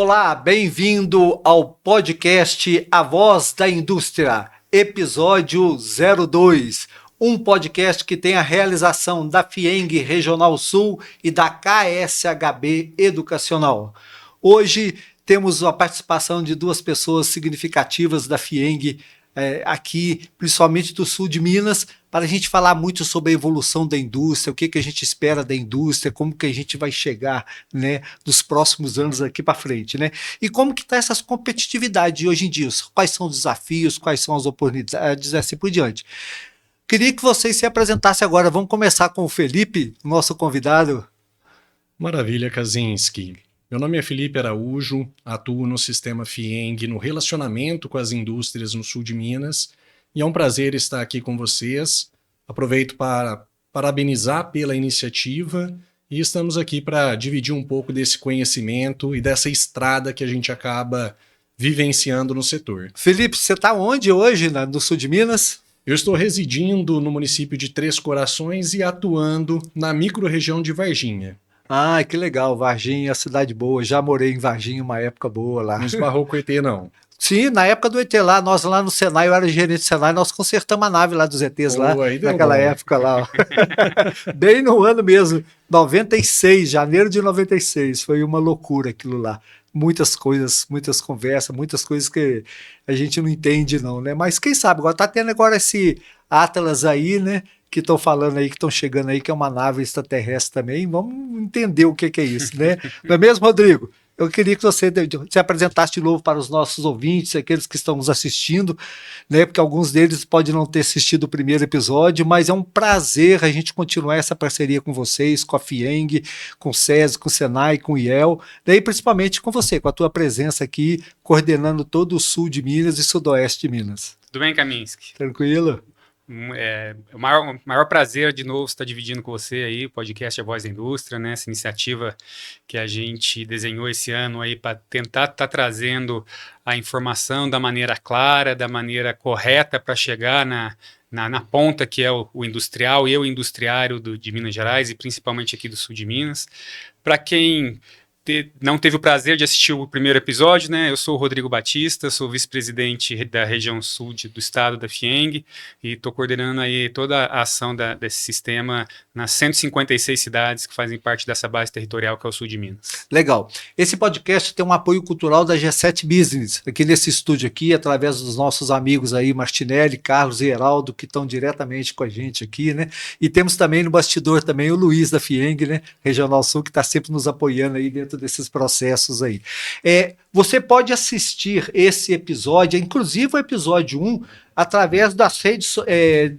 Olá, bem-vindo ao podcast A Voz da Indústria, episódio 02, um podcast que tem a realização da FIENG Regional Sul e da KSHB Educacional. Hoje temos a participação de duas pessoas significativas da FIENG aqui, principalmente do sul de Minas, para a gente falar muito sobre a evolução da indústria, o que a gente espera da indústria, como que a gente vai chegar, né, nos próximos anos aqui para frente, né? E como que está essa competitividade hoje em dia, quais são os desafios, quais são as oportunidades, assim por diante. Queria que vocês se apresentassem agora. Vamos começar com o Felipe, nosso convidado. Maravilha, Kaczynski. Meu nome é Felipe Araújo, atuo no sistema FIENG no relacionamento com as indústrias no sul de Minas e é um prazer estar aqui com vocês. Aproveito para parabenizar pela iniciativa e estamos aqui para dividir um pouco desse conhecimento e dessa estrada que a gente acaba vivenciando no setor. Felipe, você está onde hoje, no sul de Minas? Eu estou residindo no município de Três Corações e atuando na microrregião de Varginha. Ah, que legal, Varginha, cidade boa. Já morei em Varginha uma época boa lá. Não esbarrou com o ET, não? Sim, na época do ET lá, nós lá no Senai, eu era gerente do Senai, nós consertamos a nave lá dos ETs lá, naquela época lá. Bem no ano mesmo, 96, janeiro de 96, foi uma loucura aquilo lá. Muitas coisas, muitas conversas, muitas coisas que a gente não entende não, né? Mas quem sabe, agora tá tendo agora esse Atlas aí, né? Que estão falando aí, que estão chegando aí, que é uma nave extraterrestre também. Vamos entender o que é isso, né? Não é mesmo, Rodrigo? Eu queria que você se apresentasse de novo para os nossos ouvintes, aqueles que estão nos assistindo, né? Porque alguns deles podem não ter assistido o primeiro episódio, mas é um prazer a gente continuar essa parceria com vocês, com a FIENG, com o SESI, com o SENAI, com o IEL, daí principalmente com você, com a tua presença aqui, coordenando todo o sul de Minas e sudoeste de Minas. Tudo bem, Kaczynski? Tranquilo? É o maior prazer de novo estar dividindo com você aí o podcast A Voz da Indústria, né? Essa iniciativa que a gente desenhou esse ano aí para tentar estar trazendo a informação da maneira clara, da maneira correta para chegar na ponta que é o industrial e o industriário de Minas Gerais e principalmente aqui do sul de Minas. Para quem não teve o prazer de assistir o primeiro episódio, né? Eu sou o Rodrigo Batista, sou vice-presidente da região sul do estado da FIENG e estou coordenando aí toda a ação desse sistema nas 156 cidades que fazem parte dessa base territorial que é o sul de Minas. Legal. Esse podcast tem um apoio cultural da G7 Business, aqui nesse estúdio aqui, através dos nossos amigos aí, Martinelli, Carlos e Heraldo, que estão diretamente com a gente aqui, né? E temos também no bastidor também o Luiz da FIENG, né? Regional Sul, que está sempre nos apoiando aí dentro desses processos aí. Você pode assistir esse episódio, inclusive o episódio 1, através das redes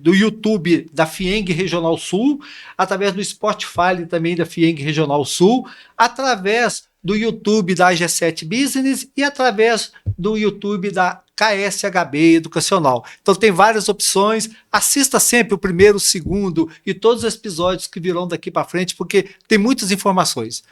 do YouTube da FIENG Regional Sul, através do Spotify também da FIENG Regional Sul, através do YouTube da G7 Business e através do YouTube da KSHB Educacional. Então tem várias opções, assista sempre o primeiro, o segundo e todos os episódios que virão daqui para frente, porque tem muitas informações.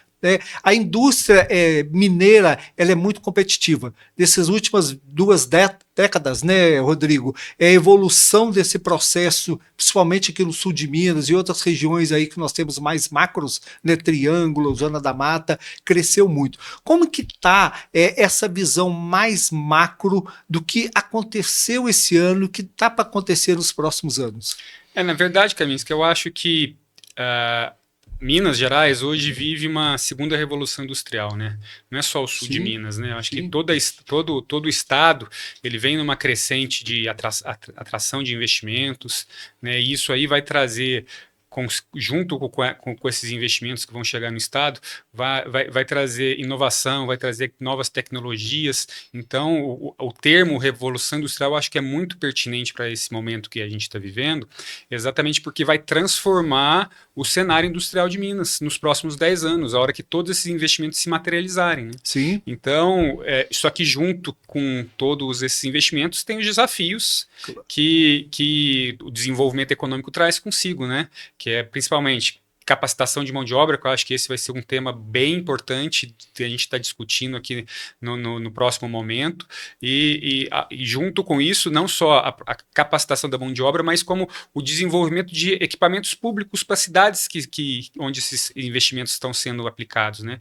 A indústria mineira ela é muito competitiva. Dessas últimas 2 décadas, né, Rodrigo, a evolução desse processo, principalmente aqui no sul de Minas e outras regiões aí que nós temos mais macros, né, Triângulo, Zona da Mata, cresceu muito. Como que está essa visão mais macro do que aconteceu esse ano, o que está para acontecer nos próximos anos? Na verdade, Kaczynski, eu acho que Minas Gerais hoje vive uma segunda revolução industrial, né? Não é só o sul de Minas, né? Eu acho que todo o estado ele vem numa crescente de atração de investimentos, né? E isso aí vai trazer junto com esses investimentos que vão chegar no estado, vai trazer inovação, vai trazer novas tecnologias. Então, o termo revolução industrial eu acho que é muito pertinente para esse momento que a gente está vivendo, exatamente porque vai transformar o cenário industrial de Minas nos próximos 10 anos, a hora que todos esses investimentos se materializarem. Né? Sim. Então, isso aqui junto com todos esses investimentos tem os desafios que o desenvolvimento econômico traz consigo, né? Que é principalmente capacitação de mão de obra, que eu acho que esse vai ser um tema bem importante que a gente está discutindo aqui no próximo momento, e junto com isso, não só a capacitação da mão de obra, mas como o desenvolvimento de equipamentos públicos para cidades onde esses investimentos estão sendo aplicados, né?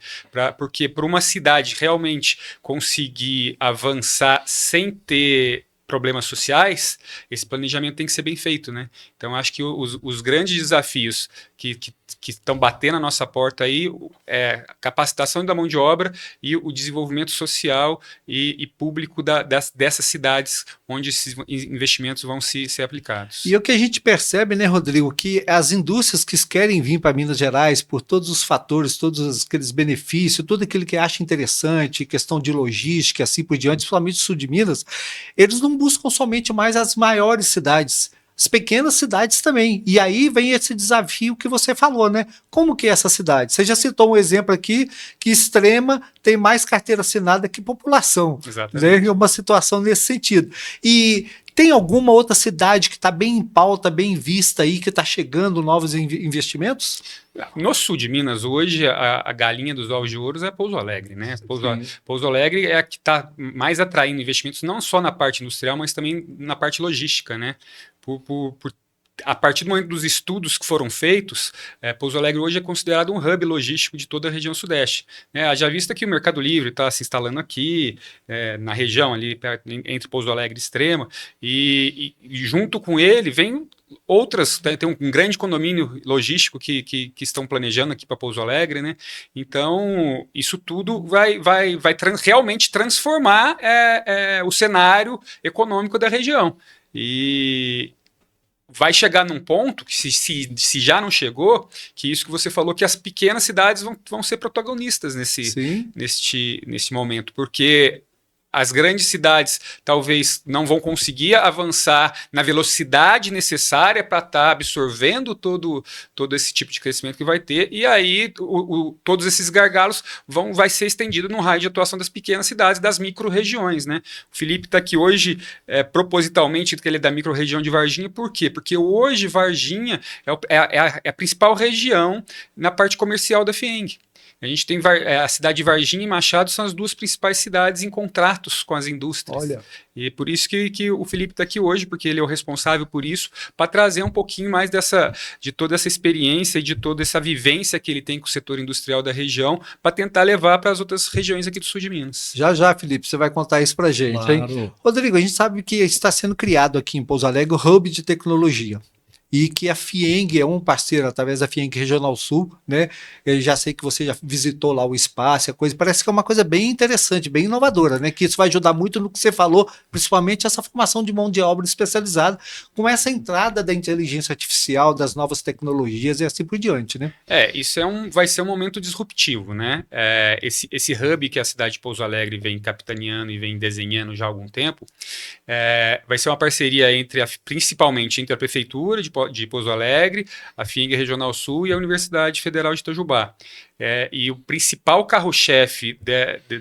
Porque para uma cidade realmente conseguir avançar sem ter problemas sociais, esse planejamento tem que ser bem feito, né? Então, acho que os grandes desafios que estão batendo na nossa porta aí é a capacitação da mão de obra e o desenvolvimento social e público dessas cidades onde esses investimentos vão ser aplicados. E o que a gente percebe, né, Rodrigo, que as indústrias que querem vir para Minas Gerais por todos os fatores, todos aqueles benefícios, tudo aquilo que acha interessante, questão de logística, assim por diante, principalmente o sul de Minas, eles não buscam somente mais as maiores cidades, as pequenas cidades também. E aí vem esse desafio que você falou, né? Como que é essa cidade? Você já citou um exemplo aqui, que Extrema tem mais carteira assinada que população. Exatamente. Né? É uma situação nesse sentido. E tem alguma outra cidade que está bem em pauta, bem vista aí, que está chegando novos investimentos? No sul de Minas, hoje, a galinha dos ovos de ouro é Pouso Alegre, né? Pouso Alegre é a que está mais atraindo investimentos, não só na parte industrial, mas também na parte logística, né? A partir do momento dos estudos que foram feitos, Pouso Alegre hoje é considerado um hub logístico de toda a região sudeste. Já vista que o Mercado Livre está se instalando aqui, na região ali, entre Pouso Alegre e Extrema, e junto com ele vem outras, tem um grande condomínio logístico que estão planejando aqui para Pouso Alegre, né? Então, isso tudo vai realmente transformar o cenário econômico da região. E vai chegar num ponto, que se já não chegou, que isso que você falou, que as pequenas cidades vão ser protagonistas nesse momento, porque as grandes cidades talvez não vão conseguir avançar na velocidade necessária para estar absorvendo todo esse tipo de crescimento que vai ter, e aí todos esses gargalos vai ser estendido no raio de atuação das pequenas cidades, das micro-regiões, né? O Felipe está aqui hoje propositalmente, que ele é da micro-região de Varginha, por quê? Porque hoje Varginha é a principal região na parte comercial da FIENG. A gente tem a cidade de Varginha e Machado são as duas principais cidades em contratos com as indústrias. Olha. E por isso que o Felipe está aqui hoje, porque ele é o responsável por isso, para trazer um pouquinho mais de toda essa experiência e de toda essa vivência que ele tem com o setor industrial da região, para tentar levar para as outras regiões aqui do sul de Minas. Já, Felipe, você vai contar isso para a gente. Claro. Hein? Rodrigo, a gente sabe que está sendo criado aqui em Pouso Alegre o Hub de Tecnologia. E que a FIENG é um parceiro através da FIENG Regional Sul, né? Eu já sei que você já visitou lá o espaço, a coisa, parece que é uma coisa bem interessante, bem inovadora, né? Que isso vai ajudar muito no que você falou, principalmente essa formação de mão de obra especializada, com essa entrada da inteligência artificial, das novas tecnologias e assim por diante, né? Isso vai ser um momento disruptivo, né? Esse hub que a cidade de Pouso Alegre vem capitaneando e vem desenhando já há algum tempo, vai ser uma parceria principalmente entre a prefeitura de Pouso Alegre, a FIENG Regional Sul e a Universidade Federal de Itajubá. E o principal carro-chefe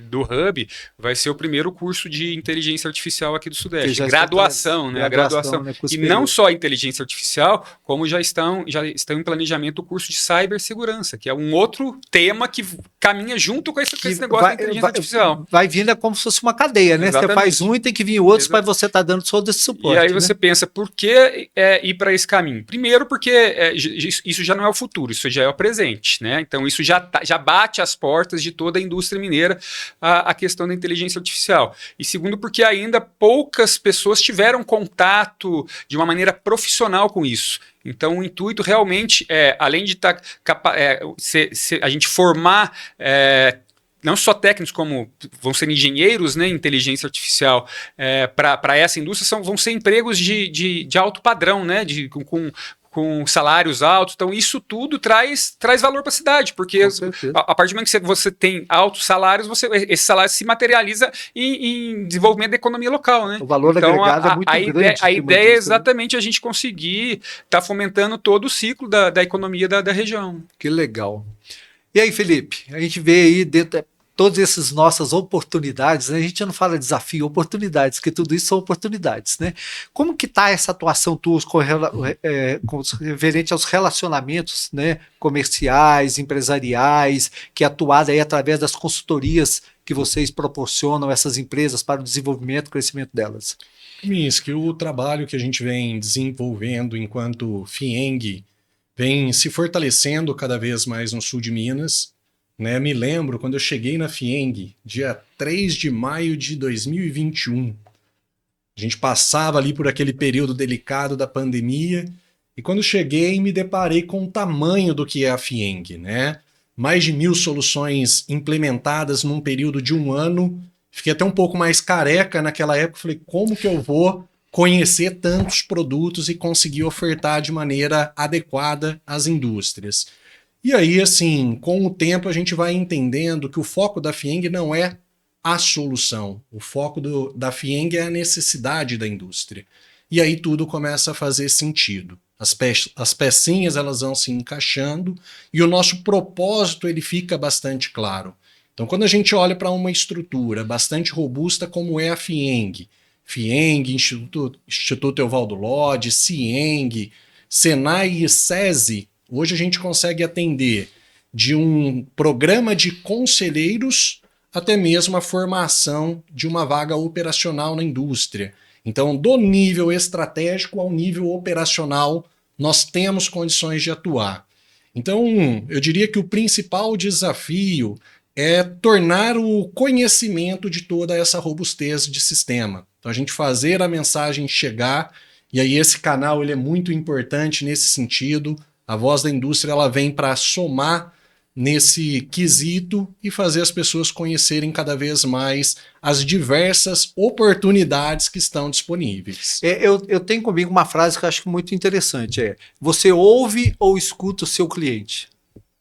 do Hub vai ser o primeiro curso de inteligência artificial aqui do Sudeste. Graduação, né? Graduação. Né? E não só a inteligência artificial, como já estão em planejamento o curso de cibersegurança, que é um outro tema que caminha junto com esse negócio da inteligência artificial. Vai vindo como se fosse uma cadeia, né? Exatamente. Você faz um e tem que vir outros para você estar dando todo esse suporte. E aí você pensa, por que ir para esse caminho? Primeiro porque isso já não é o futuro, isso já é o presente, né? Então isso já bate as portas de toda a indústria mineira a questão da inteligência artificial. E segundo porque ainda poucas pessoas tiveram contato de uma maneira profissional com isso. Então o intuito realmente além de a gente formar não só técnicos, como vão ser engenheiros, né, inteligência artificial, para essa indústria, vão ser empregos de alto padrão, né, com salários altos. Então isso tudo traz valor para a cidade, porque a partir do momento que você tem altos salários, esse salário se materializa em desenvolvimento da economia local, né? O valor agregado é muito grande. A ideia é exatamente a gente conseguir estar fomentando todo o ciclo da economia da região. Que legal. E aí, Felipe, a gente vê aí dentro todas essas nossas oportunidades, né? A gente não fala desafio, oportunidades, que tudo isso são oportunidades, né? Como que está essa atuação tua referente aos relacionamentos, né, comerciais, empresariais, que é atuada aí através das consultorias que vocês proporcionam a essas empresas para o desenvolvimento e crescimento delas? Que o trabalho que a gente vem desenvolvendo enquanto FIENG vem se fortalecendo cada vez mais no sul de Minas, né? Me lembro quando eu cheguei na FIENG, dia 3 de maio de 2021. A gente passava ali por aquele período delicado da pandemia e quando cheguei me deparei com o tamanho do que é a FIENG, né? Mais de 1.000 soluções implementadas num período de 1 ano. Fiquei até um pouco mais careca naquela época. Falei, como que eu vou conhecer tantos produtos e conseguir ofertar de maneira adequada às indústrias? E aí, assim, com o tempo a gente vai entendendo que o foco da FIENG não é a solução. O foco da FIENG é a necessidade da indústria. E aí tudo começa a fazer sentido. As pecinhas elas vão se encaixando e o nosso propósito ele fica bastante claro. Então, quando a gente olha para uma estrutura bastante robusta como é a FIENG, Instituto Evaldo Lodge, CIENG, SENAI e SESI, hoje a gente consegue atender de um programa de conselheiros até mesmo a formação de uma vaga operacional na indústria. Então, do nível estratégico ao nível operacional, nós temos condições de atuar. Então, eu diria que o principal desafio é tornar o conhecimento de toda essa robustez de sistema. Então, a gente fazer a mensagem chegar, e aí esse canal ele é muito importante nesse sentido. A voz da indústria ela vem para somar nesse quesito e fazer as pessoas conhecerem cada vez mais as diversas oportunidades que estão disponíveis. Eu tenho comigo uma frase que eu acho muito interessante, você ouve ou escuta o seu cliente?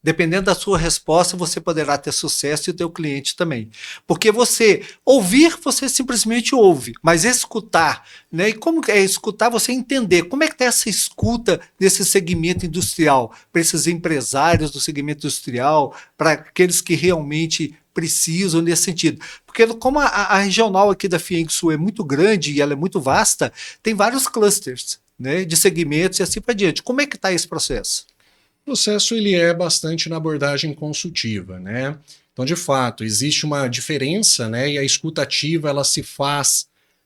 Dependendo da sua resposta, você poderá ter sucesso e o teu cliente também. Porque você ouvir, você simplesmente ouve, mas escutar, né? E como é escutar? Você entender como é que está essa escuta desse segmento industrial, para esses empresários do segmento industrial, para aqueles que realmente precisam nesse sentido. Porque como a regional aqui da FIENG Sul é muito grande e ela é muito vasta, tem vários clusters, né, de segmentos e assim para diante. Como é que está esse processo? O processo ele é bastante na abordagem consultiva, né? Então, de fato, existe uma diferença, né? E a escuta ativa ela se faz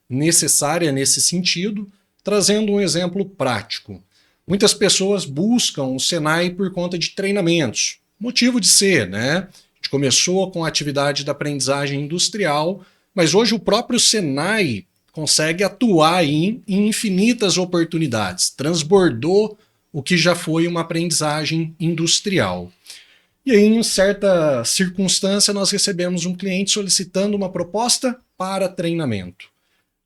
necessária nesse sentido, trazendo um exemplo prático. Muitas pessoas buscam o Senai por conta de treinamentos. Motivo de ser, né? A gente começou com a atividade da aprendizagem industrial, mas hoje o próprio Senai consegue atuar em infinitas oportunidades, transbordou o que já foi uma aprendizagem industrial. E aí, em certa circunstância, nós recebemos um cliente solicitando uma proposta para treinamento.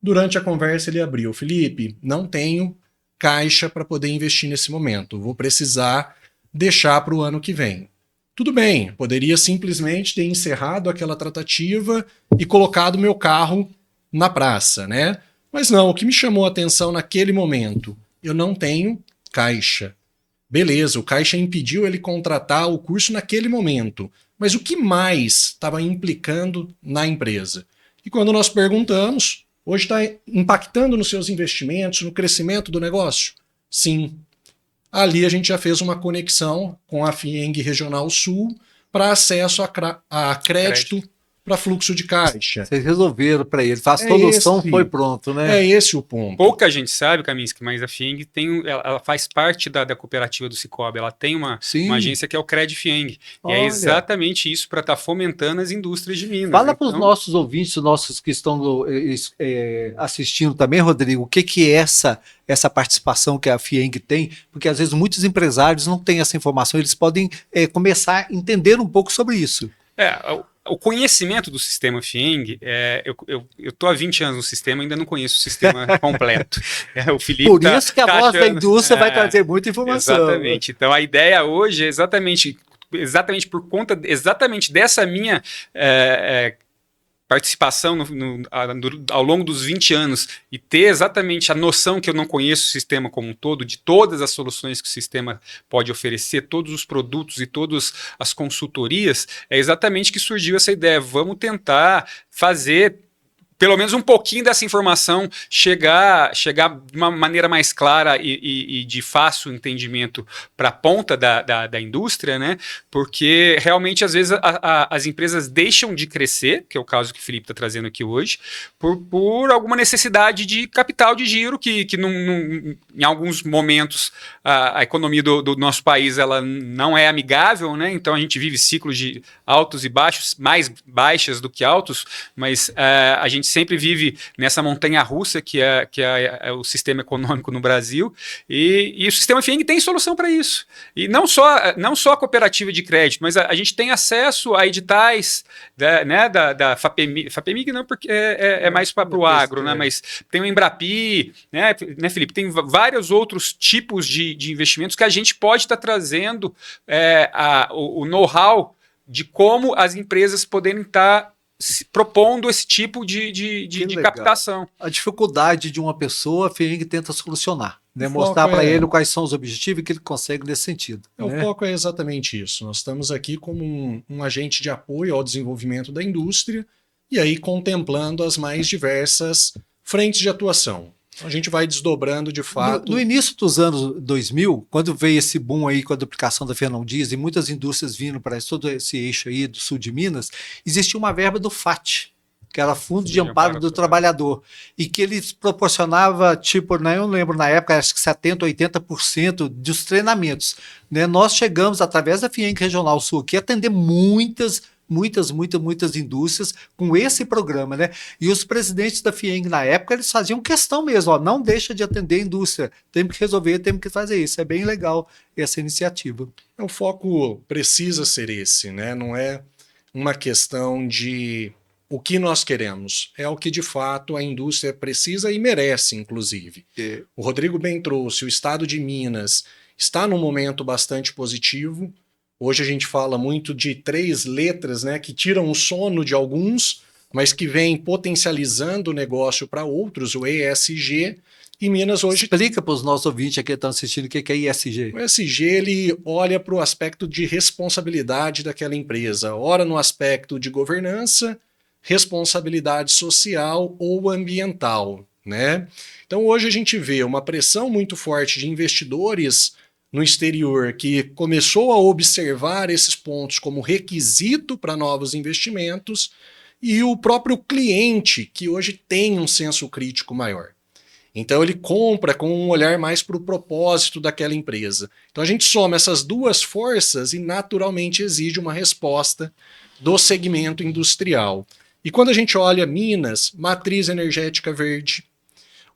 Durante a conversa, ele abriu: Felipe, não tenho caixa para poder investir nesse momento, vou precisar deixar para o ano que vem. Tudo bem, poderia simplesmente ter encerrado aquela tratativa e colocado meu carro na praça, né? Mas não, o que me chamou a atenção naquele momento, eu não tenho caixa. Beleza, o caixa impediu ele contratar o curso naquele momento, mas o que mais estava implicando na empresa? E quando nós perguntamos, hoje está impactando nos seus investimentos, no crescimento do negócio? Sim. Ali a gente já fez uma conexão com a FIENG Regional Sul para acesso a crédito para fluxo de caixa. Vocês resolveram para ele, a solução foi pronto, né? É esse o ponto. Pouca gente sabe, Kaminski, mas a FIENG ela faz parte da cooperativa do Cicobi, ela tem uma agência que é o Cred FIENG, e é exatamente isso para estar fomentando as indústrias de Minas. Fala para os nossos ouvintes, nossos que estão assistindo também, Rodrigo, o que é essa participação que a FIENG tem, porque às vezes muitos empresários não têm essa informação, eles podem começar a entender um pouco sobre isso. O conhecimento do sistema FIENG, eu estou há 20 anos no sistema, ainda não conheço o sistema completo. O Felipe por isso que a voz da indústria vai trazer muita informação. Exatamente. Então a ideia hoje é exatamente por conta dessa minha participação ao longo dos 20 anos e ter exatamente a noção que eu não conheço o sistema como um todo, de todas as soluções que o sistema pode oferecer, todos os produtos e todas as consultorias, é exatamente que surgiu essa ideia. Vamos tentar fazer pelo menos um pouquinho dessa informação chegar de uma maneira mais clara e de fácil entendimento para a ponta da indústria, né? Porque realmente às vezes as empresas deixam de crescer, que é o caso que o Felipe está trazendo aqui hoje, por alguma necessidade de capital de giro que em alguns momentos a economia do nosso país ela não é amigável, né? Então a gente vive ciclos de altos e baixos, mais baixas do que altos, mas a gente sempre vive nessa montanha russa que é o sistema econômico no Brasil, e o sistema FIENG tem solução para isso. E não só a cooperativa de crédito, mas a gente tem acesso a editais da FAPEMIG não, porque é mais para o agro, né? Mas tem o Embrapi, né, Felipe? Tem vários outros tipos de investimentos que a gente pode estar trazendo o know-how de como as empresas poderem estar propondo esse tipo de captação. A dificuldade de uma pessoa, a FIENG tenta solucionar, né? O Mostrar foco para ele quais são os objetivos e que ele consegue nesse sentido. O foco é exatamente isso. Nós estamos aqui como um agente de apoio ao desenvolvimento da indústria e aí contemplando as mais diversas frentes de atuação. A gente vai desdobrando de fato. No início dos anos 2000, quando veio esse boom aí com a duplicação da Fernão Dias e muitas indústrias vindo para todo esse eixo aí do sul de Minas, existia uma verba do FAT, que era Fundo de Amparo do Trabalhador, e que eles proporcionava, tipo, né, eu lembro na época, acho que 70%, 80% dos treinamentos. Né? Nós chegamos, através da FIENG Regional Sul, aqui, a atender muitas indústrias com esse programa, né? E os presidentes da FIENG na época, eles faziam questão mesmo, ó, não deixa de atender a indústria, temos que resolver, temos que fazer isso. É bem legal essa iniciativa. O foco precisa ser esse, né? Não é uma questão de o que nós queremos, é o que de fato a indústria precisa e merece, inclusive. O Rodrigo bem trouxe, o estado de Minas está num momento bastante positivo. Hoje a gente fala muito de 3 letras, né, que tiram o sono de alguns, mas que vêm potencializando o negócio para outros, o ESG. E Minas hoje... Explica para os nossos ouvintes aqui que estão assistindo o que é ESG. O ESG ele olha para o aspecto de responsabilidade daquela empresa, ora no aspecto de governança, responsabilidade social ou ambiental, né? Então hoje a gente vê uma pressão muito forte de investidores no exterior, que começou a observar esses pontos como requisito para novos investimentos, e o próprio cliente, que hoje tem um senso crítico maior. Então ele compra com um olhar mais para o propósito daquela empresa. Então a gente soma essas duas forças e naturalmente exige uma resposta do segmento industrial. E quando a gente olha Minas, matriz energética verde,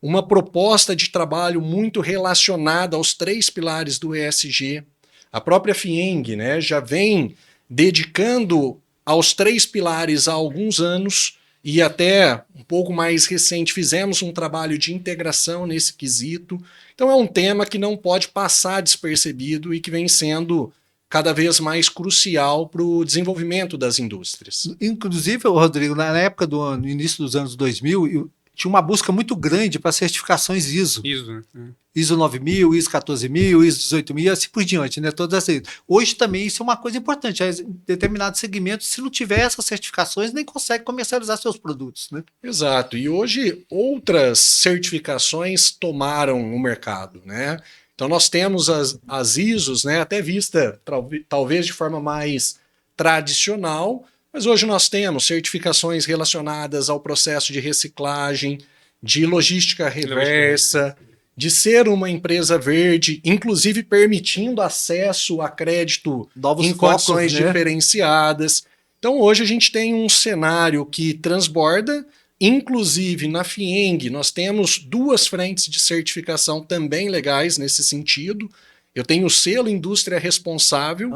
uma proposta de trabalho muito relacionada aos 3 pilares do ESG. A própria FIENG, né, já vem dedicando aos 3 pilares há alguns anos e até um pouco mais recente fizemos um trabalho de integração nesse quesito. Então é um tema que não pode passar despercebido e que vem sendo cada vez mais crucial para o desenvolvimento das indústrias. Inclusive, Rodrigo, na época no início dos anos 2000, tinha uma busca muito grande para certificações ISO. ISO, né? ISO 9000, ISO 14000, ISO 18000, assim por diante, né? Todas essas. Hoje também isso é uma coisa importante. Em determinados segmentos, se não tiver essas certificações, nem consegue comercializar seus produtos, né? Exato. E hoje outras certificações tomaram o mercado, né? Então nós temos as ISOs, né? Até vista talvez de forma mais tradicional. Mas hoje nós temos certificações relacionadas ao processo de reciclagem, de logística reversa, de ser uma empresa verde, inclusive permitindo acesso a crédito em condições diferenciadas. Então hoje a gente tem um cenário que transborda, inclusive na FIENG nós temos 2 frentes de certificação também legais nesse sentido. Eu tenho o selo Indústria Responsável,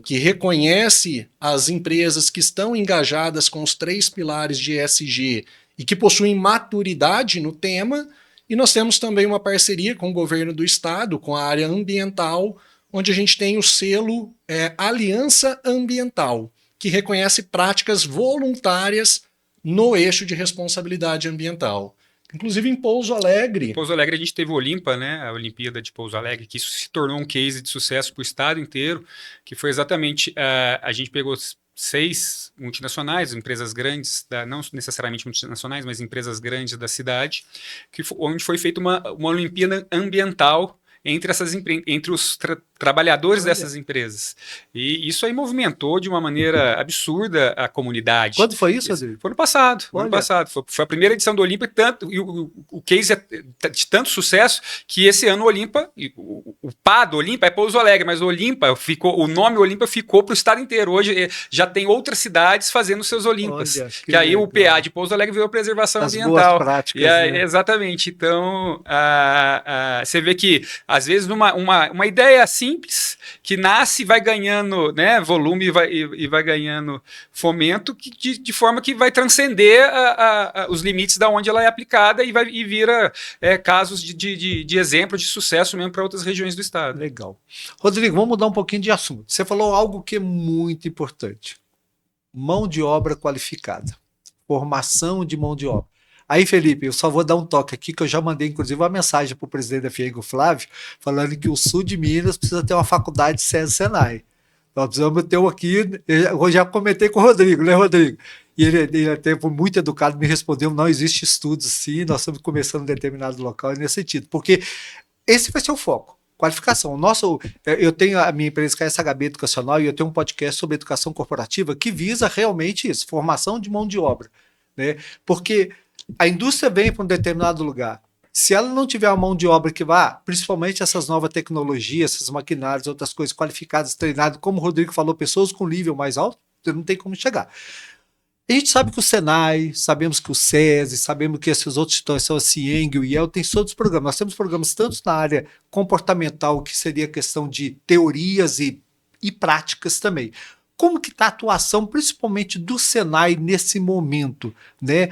que reconhece as empresas que estão engajadas com os 3 pilares de ESG e que possuem maturidade no tema. E nós temos também uma parceria com o governo do estado, com a área ambiental, onde a gente tem o selo Aliança Ambiental, que reconhece práticas voluntárias no eixo de responsabilidade ambiental. Inclusive em Pouso Alegre. Em Pouso Alegre a gente teve o Olimpa, né? A Olimpíada de Pouso Alegre, que isso se tornou um case de sucesso para o estado inteiro, que foi exatamente a gente pegou 6 multinacionais, empresas grandes, não necessariamente multinacionais, mas empresas grandes da cidade, onde foi feita uma Olimpíada ambiental entre os trabalhadores dessas empresas. E isso aí movimentou de uma maneira absurda a comunidade. Quando foi isso, Rodrigo? Foi no passado. Foi a primeira edição do Olimpa, e o case é de tanto sucesso que esse ano o Olimpa, o PA do Olimpa é Pouso Alegre, mas o nome Olimpa ficou para o estado inteiro. Hoje já tem outras cidades fazendo seus Olimpas. Olha, que aí o PA de Pouso Alegre virou preservação ambiental. Boas práticas, né? Exatamente. Então, você vê que às vezes uma ideia simples que nasce e vai ganhando, né, volume e vai ganhando fomento de forma que vai transcender os limites da onde ela é aplicada e vira casos de exemplo de sucesso mesmo para outras regiões do estado. Legal. Rodrigo, vamos mudar um pouquinho de assunto. Você falou algo que é muito importante. Mão de obra qualificada. Formação de mão de obra. Aí, Felipe, eu só vou dar um toque aqui, que eu já mandei, inclusive, uma mensagem para o presidente da FIENG, o Flávio, falando que o sul de Minas precisa ter uma faculdade SESI-Senai. Nós precisamos ter aqui, eu já comentei com o Rodrigo, né, Rodrigo? E ele até foi muito educado, me respondeu, não existe estudos sim, nós estamos começando em determinado local nesse sentido, porque esse vai ser o foco. Qualificação. Eu tenho a minha empresa que é SHB Educacional e eu tenho um podcast sobre educação corporativa que visa realmente isso, formação de mão de obra, né? Porque a indústria vem para um determinado lugar. Se ela não tiver uma mão de obra que vá, principalmente essas novas tecnologias, essas maquinários, outras coisas qualificadas, treinadas, como o Rodrigo falou, pessoas com nível mais alto, você não tem como chegar. A gente sabe que o Senai, sabemos que o SESI, sabemos que esses outros instituições, a CIENG, o IEL, tem todos os programas. Nós temos programas tanto na área comportamental, que seria a questão de teorias e práticas também. Como que está a atuação, principalmente do Senai nesse momento, né?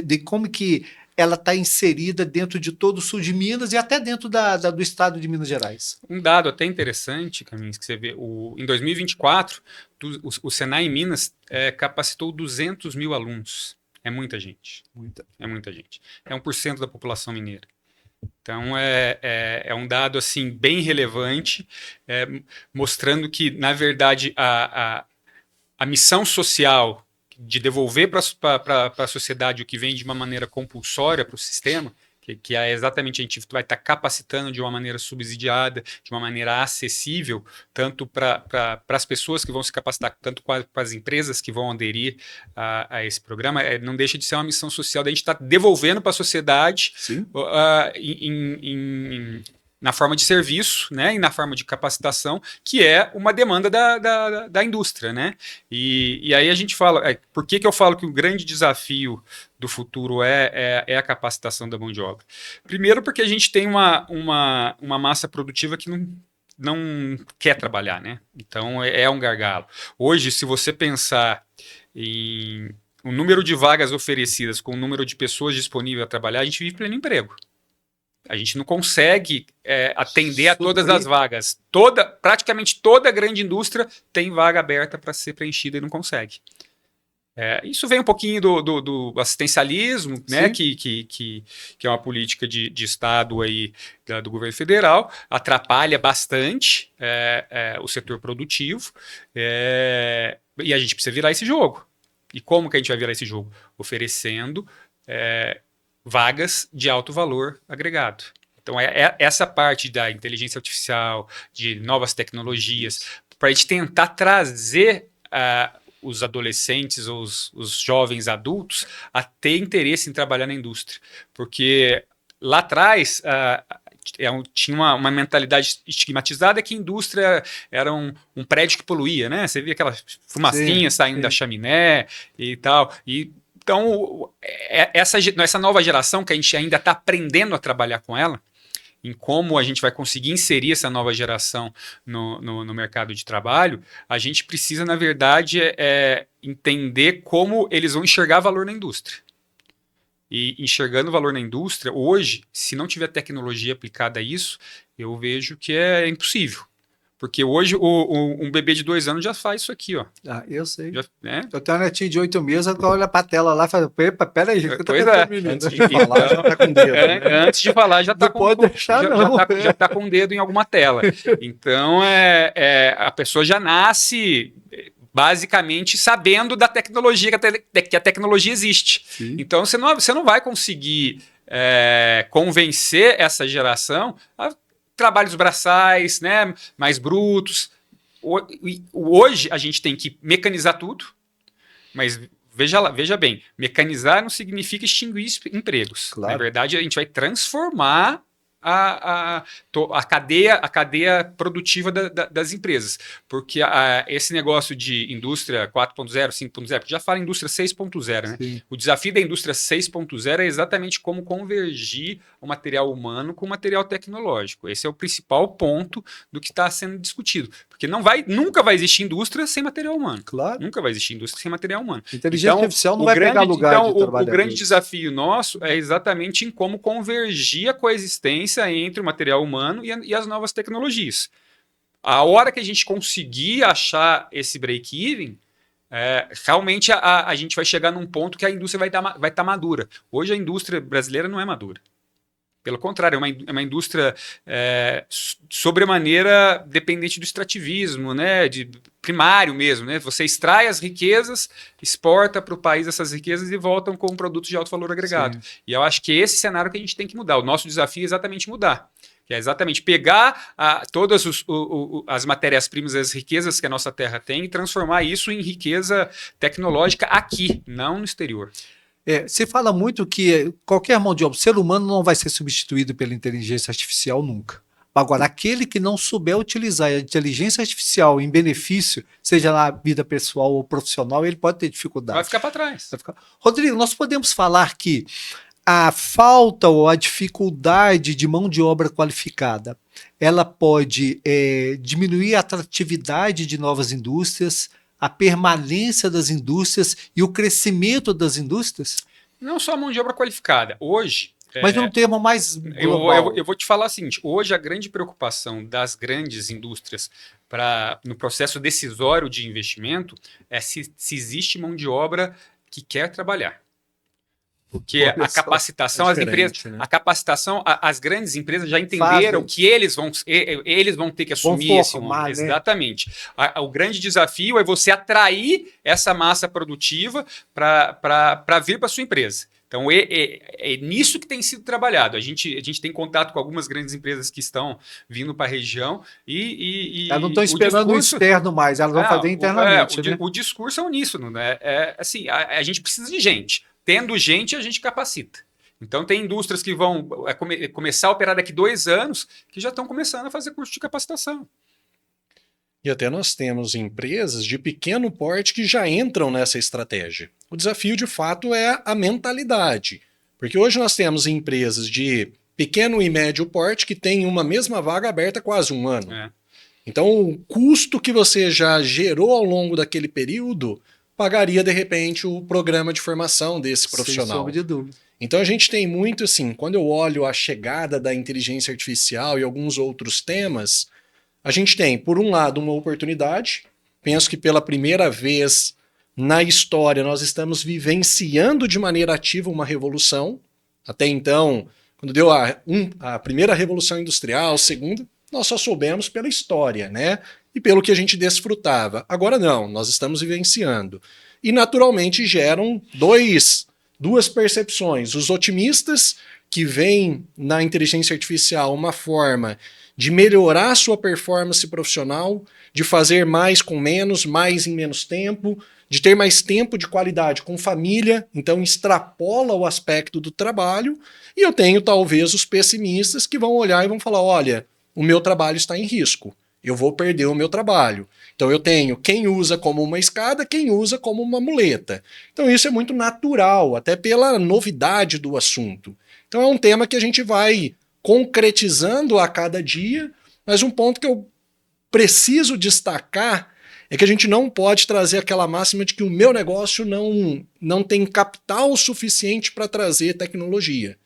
De como que ela está inserida dentro de todo o sul de Minas e até dentro do estado de Minas Gerais? Um dado até interessante, Camins, que você vê, em 2024, o Senai em Minas capacitou 200 mil alunos. É muita gente. É muita gente. É 1% da população mineira. Então, é um dado assim, bem relevante, mostrando que, na verdade, a missão social de devolver para a sociedade o que vem de uma maneira compulsória para o sistema, que é exatamente a gente vai estar capacitando de uma maneira subsidiada, de uma maneira acessível, tanto para as pessoas que vão se capacitar, tanto para as empresas que vão aderir a esse programa, não deixa de ser uma missão social da gente estar devolvendo para a sociedade na forma de serviço, né, e na forma de capacitação, que é uma demanda da indústria, né? E aí a gente fala, por que eu falo que o grande desafio do futuro é a capacitação da mão de obra? Primeiro porque a gente tem uma massa produtiva que não quer trabalhar, né? Então é um gargalo. Hoje, se você pensar em o número de vagas oferecidas com o número de pessoas disponíveis a trabalhar, a gente vive pleno emprego. A gente não consegue atender a todas as vagas. Praticamente toda a grande indústria tem vaga aberta para ser preenchida e não consegue. Isso vem um pouquinho do assistencialismo, né, que é uma política de Estado aí, do governo federal, atrapalha bastante o setor produtivo, e a gente precisa virar esse jogo. E como que a gente vai virar esse jogo? Oferecendo vagas de alto valor agregado. Então, essa parte da inteligência artificial, de novas tecnologias, para a gente tentar trazer os adolescentes ou os jovens adultos a ter interesse em trabalhar na indústria. Porque lá atrás tinha uma mentalidade estigmatizada que a indústria era um prédio que poluía, né? Você via aquela fumacinha saindo da chaminé e tal. Então, essa nova geração, que a gente ainda está aprendendo a trabalhar com ela, em como a gente vai conseguir inserir essa nova geração no mercado de trabalho, a gente precisa, na verdade, entender como eles vão enxergar valor na indústria. E enxergando valor na indústria, hoje, se não tiver tecnologia aplicada a isso, eu vejo que é impossível. Porque hoje um bebê de 2 anos já faz isso aqui, ó. Ah, eu sei. Já, né? Eu tenho uma netinha de 8 meses, ela olha pra tela lá e fala, epa, peraí, o que tá Pois pensando, é. menino? Antes de falar, já tá com o dedo. né? Antes de falar, já tá Não pode deixar, não. já tá com o dedo em alguma tela. Então, a pessoa já nasce basicamente sabendo da tecnologia, que a tecnologia existe. Sim. Então, você não vai conseguir convencer essa geração a trabalhos braçais, né, mais brutos. Hoje, a gente tem que mecanizar tudo, mas veja bem, mecanizar não significa extinguir empregos. Claro. Na verdade, a gente vai transformar a cadeia produtiva das empresas. Porque esse negócio de indústria 4.0, 5.0, porque já fala em indústria 6.0, né? Sim. O desafio da indústria 6.0 é exatamente como convergir o material humano com o material tecnológico. Esse é o principal ponto do que está sendo discutido. Porque nunca vai existir indústria sem material humano. Claro. Nunca vai existir indústria sem material humano. Inteligência artificial não vai pegar lugar de trabalhadores. O grande desafio nosso é exatamente em como convergir a coexistência entre o material humano e as novas tecnologias. A hora que a gente conseguir achar esse break-even, realmente a gente vai chegar num ponto que a indústria vai estar madura. Hoje a indústria brasileira não é madura. Pelo contrário, é uma indústria sobremaneira dependente do extrativismo, né, de primário mesmo. Né? Você extrai as riquezas, exporta para o país essas riquezas e voltam com produtos de alto valor agregado. Sim. E eu acho que esse cenário que a gente tem que mudar. O nosso desafio é exatamente mudar. Que é exatamente pegar todas as matérias-primas, as riquezas que a nossa terra tem e transformar isso em riqueza tecnológica aqui, não no exterior. Se fala muito que qualquer mão de obra, o ser humano não vai ser substituído pela inteligência artificial nunca. Agora, aquele que não souber utilizar a inteligência artificial em benefício, seja na vida pessoal ou profissional, ele pode ter dificuldade. Vai ficar para trás. Rodrigo, nós podemos falar que a falta ou a dificuldade de mão de obra qualificada, ela pode diminuir a atratividade de novas indústrias, a permanência das indústrias e o crescimento das indústrias? Não só a mão de obra qualificada. Hoje... Mas num termo mais global. Eu vou te falar o seguinte, hoje a grande preocupação das grandes indústrias no processo decisório de investimento é se existe mão de obra que quer trabalhar. Porque a capacitação, as grandes empresas já entenderam que eles vão ter que assumir esse mundo. Né? Exatamente. O grande desafio é você atrair essa massa produtiva para vir para a sua empresa. Então, é nisso que tem sido trabalhado. A gente tem contato com algumas grandes empresas que estão vindo para a região elas não estão esperando o externo mais, elas vão fazer internamente. Né? O discurso é uníssono. Né? Assim, a gente precisa de gente. Tendo gente, a gente capacita. Então, tem indústrias que vão começar a operar daqui 2 anos que já estão começando a fazer curso de capacitação. E até nós temos empresas de pequeno porte que já entram nessa estratégia. O desafio, de fato, é a mentalidade. Porque hoje nós temos empresas de pequeno e médio porte que têm uma mesma vaga aberta há quase 1 ano. Então, o custo que você já gerou ao longo daquele período pagaria, de repente, o programa de formação desse profissional. Sem sombra de dúvida. Então a gente tem muito assim, quando eu olho a chegada da inteligência artificial e alguns outros temas, a gente tem, por um lado, uma oportunidade. Penso que pela primeira vez na história nós estamos vivenciando de maneira ativa uma revolução. Até então, quando deu a primeira revolução industrial, a segunda, nós só soubemos pela história, né? E pelo que a gente desfrutava. Agora não, nós estamos vivenciando. E naturalmente geram duas percepções. Os otimistas, que veem na inteligência artificial uma forma de melhorar sua performance profissional, de fazer mais com menos, mais em menos tempo, de ter mais tempo de qualidade com família, então extrapola o aspecto do trabalho. E eu tenho talvez os pessimistas que vão olhar e vão falar, olha, o meu trabalho está em risco. Eu vou perder o meu trabalho. Então eu tenho quem usa como uma escada, quem usa como uma muleta. Então isso é muito natural, até pela novidade do assunto. Então é um tema que a gente vai concretizando a cada dia, mas um ponto que eu preciso destacar é que a gente não pode trazer aquela máxima de que o meu negócio não tem capital suficiente para trazer tecnologia.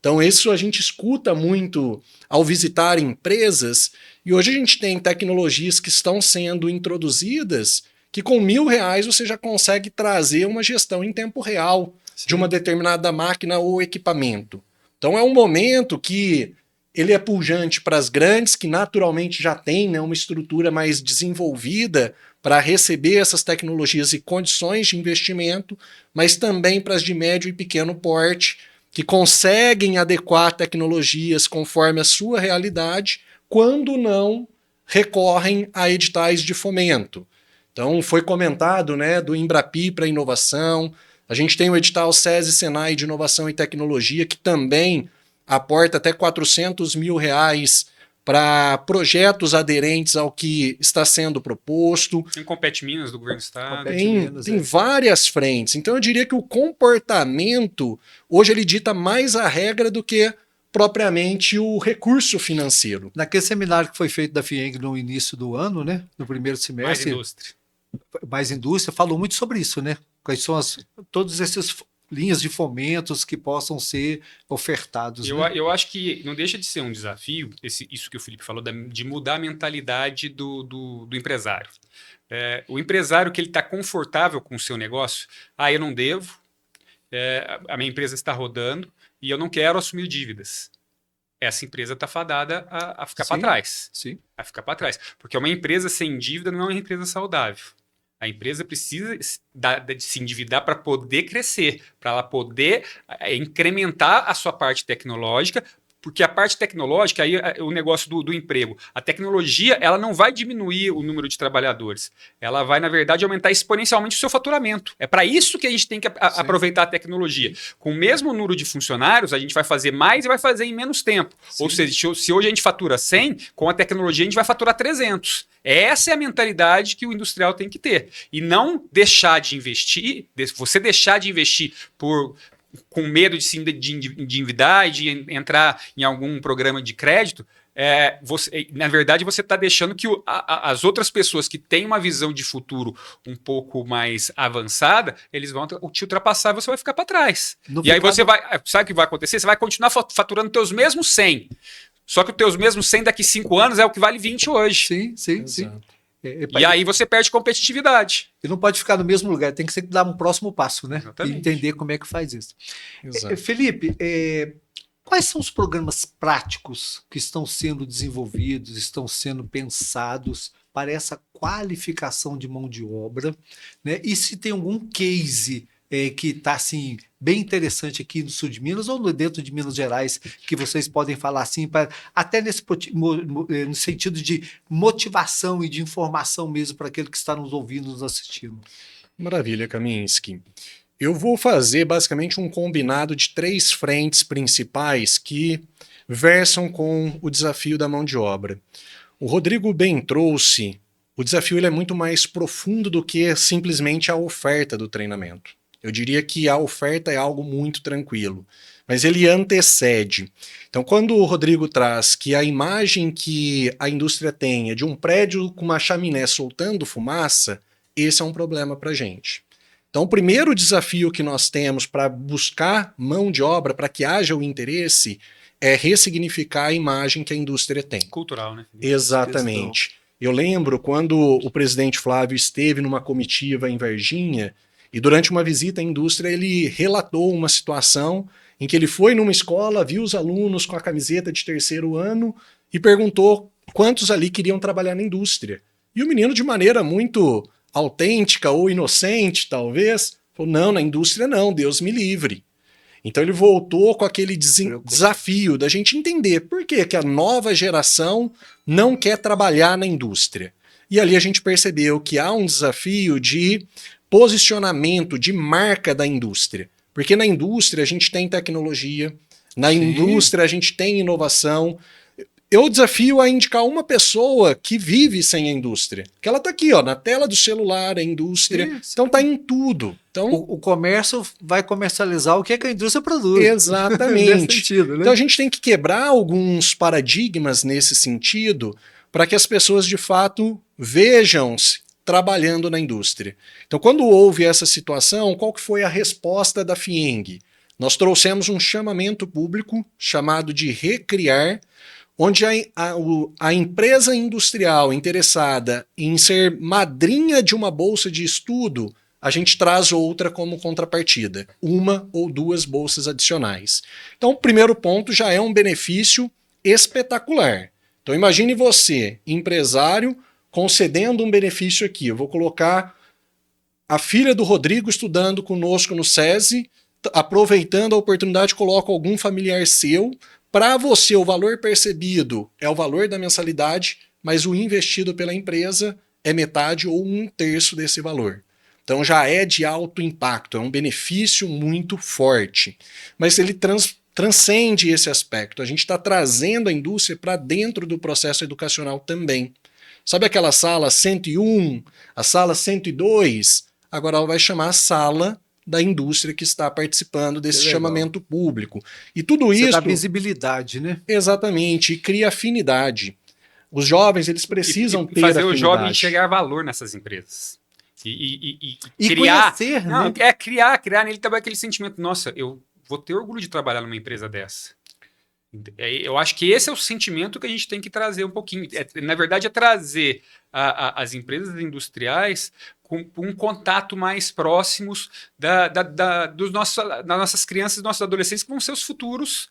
Então, isso a gente escuta muito ao visitar empresas, e hoje a gente tem tecnologias que estão sendo introduzidas que com R$ 1.000 você já consegue trazer uma gestão em tempo real de uma determinada máquina ou equipamento. Então é um momento que ele é pujante para as grandes, que naturalmente já têm, né, uma estrutura mais desenvolvida para receber essas tecnologias e condições de investimento, mas também para as de médio e pequeno porte, que conseguem adequar tecnologias conforme a sua realidade, quando não recorrem a editais de fomento. Então foi comentado, né, do Embrapi para inovação, a gente tem o edital SESI Senai de inovação e tecnologia, que também aporta até R$ 400.000 para projetos aderentes ao que está sendo proposto. Tem Compete Minas do governo do estado. Tem várias frentes. Então eu diria que o comportamento, hoje ele dita mais a regra do que propriamente o recurso financeiro. Naquele seminário que foi feito da FIENG no início do ano, né, no primeiro semestre, mais indústria, falou muito sobre isso, né? Quais são todas essas linhas de fomentos que possam ser ofertados. Eu acho que não deixa de ser um desafio, isso que o Felipe falou, de mudar a mentalidade do empresário. O empresário que ele está confortável com o seu negócio, eu não devo, a minha empresa está rodando e eu não quero assumir dívidas. Essa empresa está fadada a ficar para trás. Sim. A ficar para trás. Porque uma empresa sem dívida não é uma empresa saudável. A empresa precisa de se endividar para poder crescer, para ela poder incrementar a sua parte tecnológica, porque a parte tecnológica, aí o negócio do emprego, a tecnologia, ela não vai diminuir o número de trabalhadores, ela vai, na verdade, aumentar exponencialmente o seu faturamento. É para isso que a gente tem que aproveitar a tecnologia. Com o mesmo número de funcionários, a gente vai fazer mais e vai fazer em menos tempo. Sim. Ou seja, se hoje a gente fatura 100, com a tecnologia a gente vai faturar 300. Essa é a mentalidade que o industrial tem que ter. E não deixar de investir, você deixar de investir com medo de se endividar e de entrar em algum programa de crédito, na verdade você está deixando que as outras pessoas que têm uma visão de futuro um pouco mais avançada, eles vão te ultrapassar e você vai ficar para trás. Aí você vai, sabe o que vai acontecer? Você vai continuar faturando teus mesmos 100. Só que os teus mesmos 100 daqui 5 anos é o que vale 20 hoje. Sim. E aí você perde competitividade. E não pode ficar no mesmo lugar, tem que sempre dar um próximo passo, né? Exatamente. E entender como é que faz isso. Felipe, quais são os programas práticos que estão sendo desenvolvidos, estão sendo pensados para essa qualificação de mão de obra, né? E se tem algum case que está assim, bem interessante aqui no sul de Minas ou dentro de Minas Gerais, que vocês podem falar assim, até no sentido de motivação e de informação mesmo para aquele que está nos ouvindo, nos assistindo. Maravilha, Kaminski. Eu vou fazer basicamente um combinado de 3 frentes principais que versam com o desafio da mão de obra. O Rodrigo bem trouxe, o desafio ele é muito mais profundo do que simplesmente a oferta do treinamento. Eu diria que a oferta é algo muito tranquilo, mas ele antecede. Então, quando o Rodrigo traz que a imagem que a indústria tem é de um prédio com uma chaminé soltando fumaça, esse é um problema para a gente. Então, o primeiro desafio que nós temos para buscar mão de obra, para que haja o interesse, é ressignificar a imagem que a indústria tem. Cultural, né? Exatamente. Eu lembro quando o presidente Flávio esteve numa comitiva em Varginha, e durante uma visita à indústria ele relatou uma situação em que ele foi numa escola, viu os alunos com a camiseta de 3º ano e perguntou quantos ali queriam trabalhar na indústria. E o menino, de maneira muito autêntica ou inocente, talvez, falou, não, na indústria não, Deus me livre. Então ele voltou com aquele desafio da gente entender por que a nova geração não quer trabalhar na indústria. E ali a gente percebeu que há um desafio de posicionamento, de marca da indústria. Porque na indústria a gente tem tecnologia, na indústria a gente tem inovação. Eu desafio a indicar uma pessoa que vive sem a indústria. Que ela está aqui, ó, na tela do celular, a indústria. Então está em tudo. Então, o comércio vai comercializar o que a indústria produz. Exatamente. Nesse sentido, né? Então a gente tem que quebrar alguns paradigmas nesse sentido para que as pessoas de fato vejam-se trabalhando na indústria. Então, quando houve essa situação, qual que foi a resposta da FIENG? nós trouxemos um chamamento público chamado de Recriar, onde a empresa industrial interessada em ser madrinha de uma bolsa de estudo, a gente traz outra como contrapartida, 1 ou 2 bolsas adicionais. Então, o primeiro ponto já é um benefício espetacular. Então, imagine você, empresário, concedendo um benefício aqui. Eu vou colocar a filha do Rodrigo estudando conosco no SESI, aproveitando a oportunidade, coloco algum familiar seu. Para você, o valor percebido é o valor da mensalidade, mas o investido pela empresa é metade ou 1/3 desse valor. Então já é de alto impacto, é um benefício muito forte. Mas ele transcende esse aspecto. A gente está trazendo a indústria para dentro do processo educacional também. Sabe aquela sala 101, a sala 102? Agora ela vai chamar a sala da indústria que está participando desse chamamento público. E tudo Você isso... dá visibilidade, né? Exatamente, e cria afinidade. Os jovens, eles precisam ter fazer afinidade. o jovem enxergar valor nessas empresas. E criar, conhecer, não, né? criar nele também aquele sentimento, nossa, eu vou ter orgulho de trabalhar numa empresa dessa. Eu acho que esse é o sentimento que a gente tem que trazer um pouquinho. Na verdade, é trazer as empresas industriais com um contato mais próximos das nossas crianças e dos nossos adolescentes, que vão ser os futuros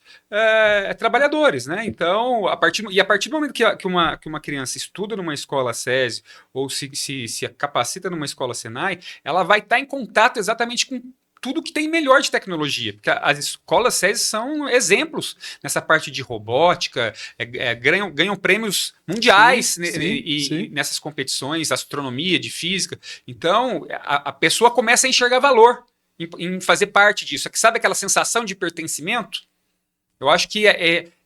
trabalhadores, né? Então, a partir do momento que uma criança estuda numa escola SESI ou se capacita numa escola Senai, ela vai estar em contato exatamente com tudo que tem melhor de tecnologia, porque as escolas SESI são exemplos nessa parte de robótica, ganham prêmios mundiais sim. Nessas competições, astronomia, de física. Então, a pessoa começa a enxergar valor em fazer parte disso. Sabe aquela sensação de pertencimento? Eu acho que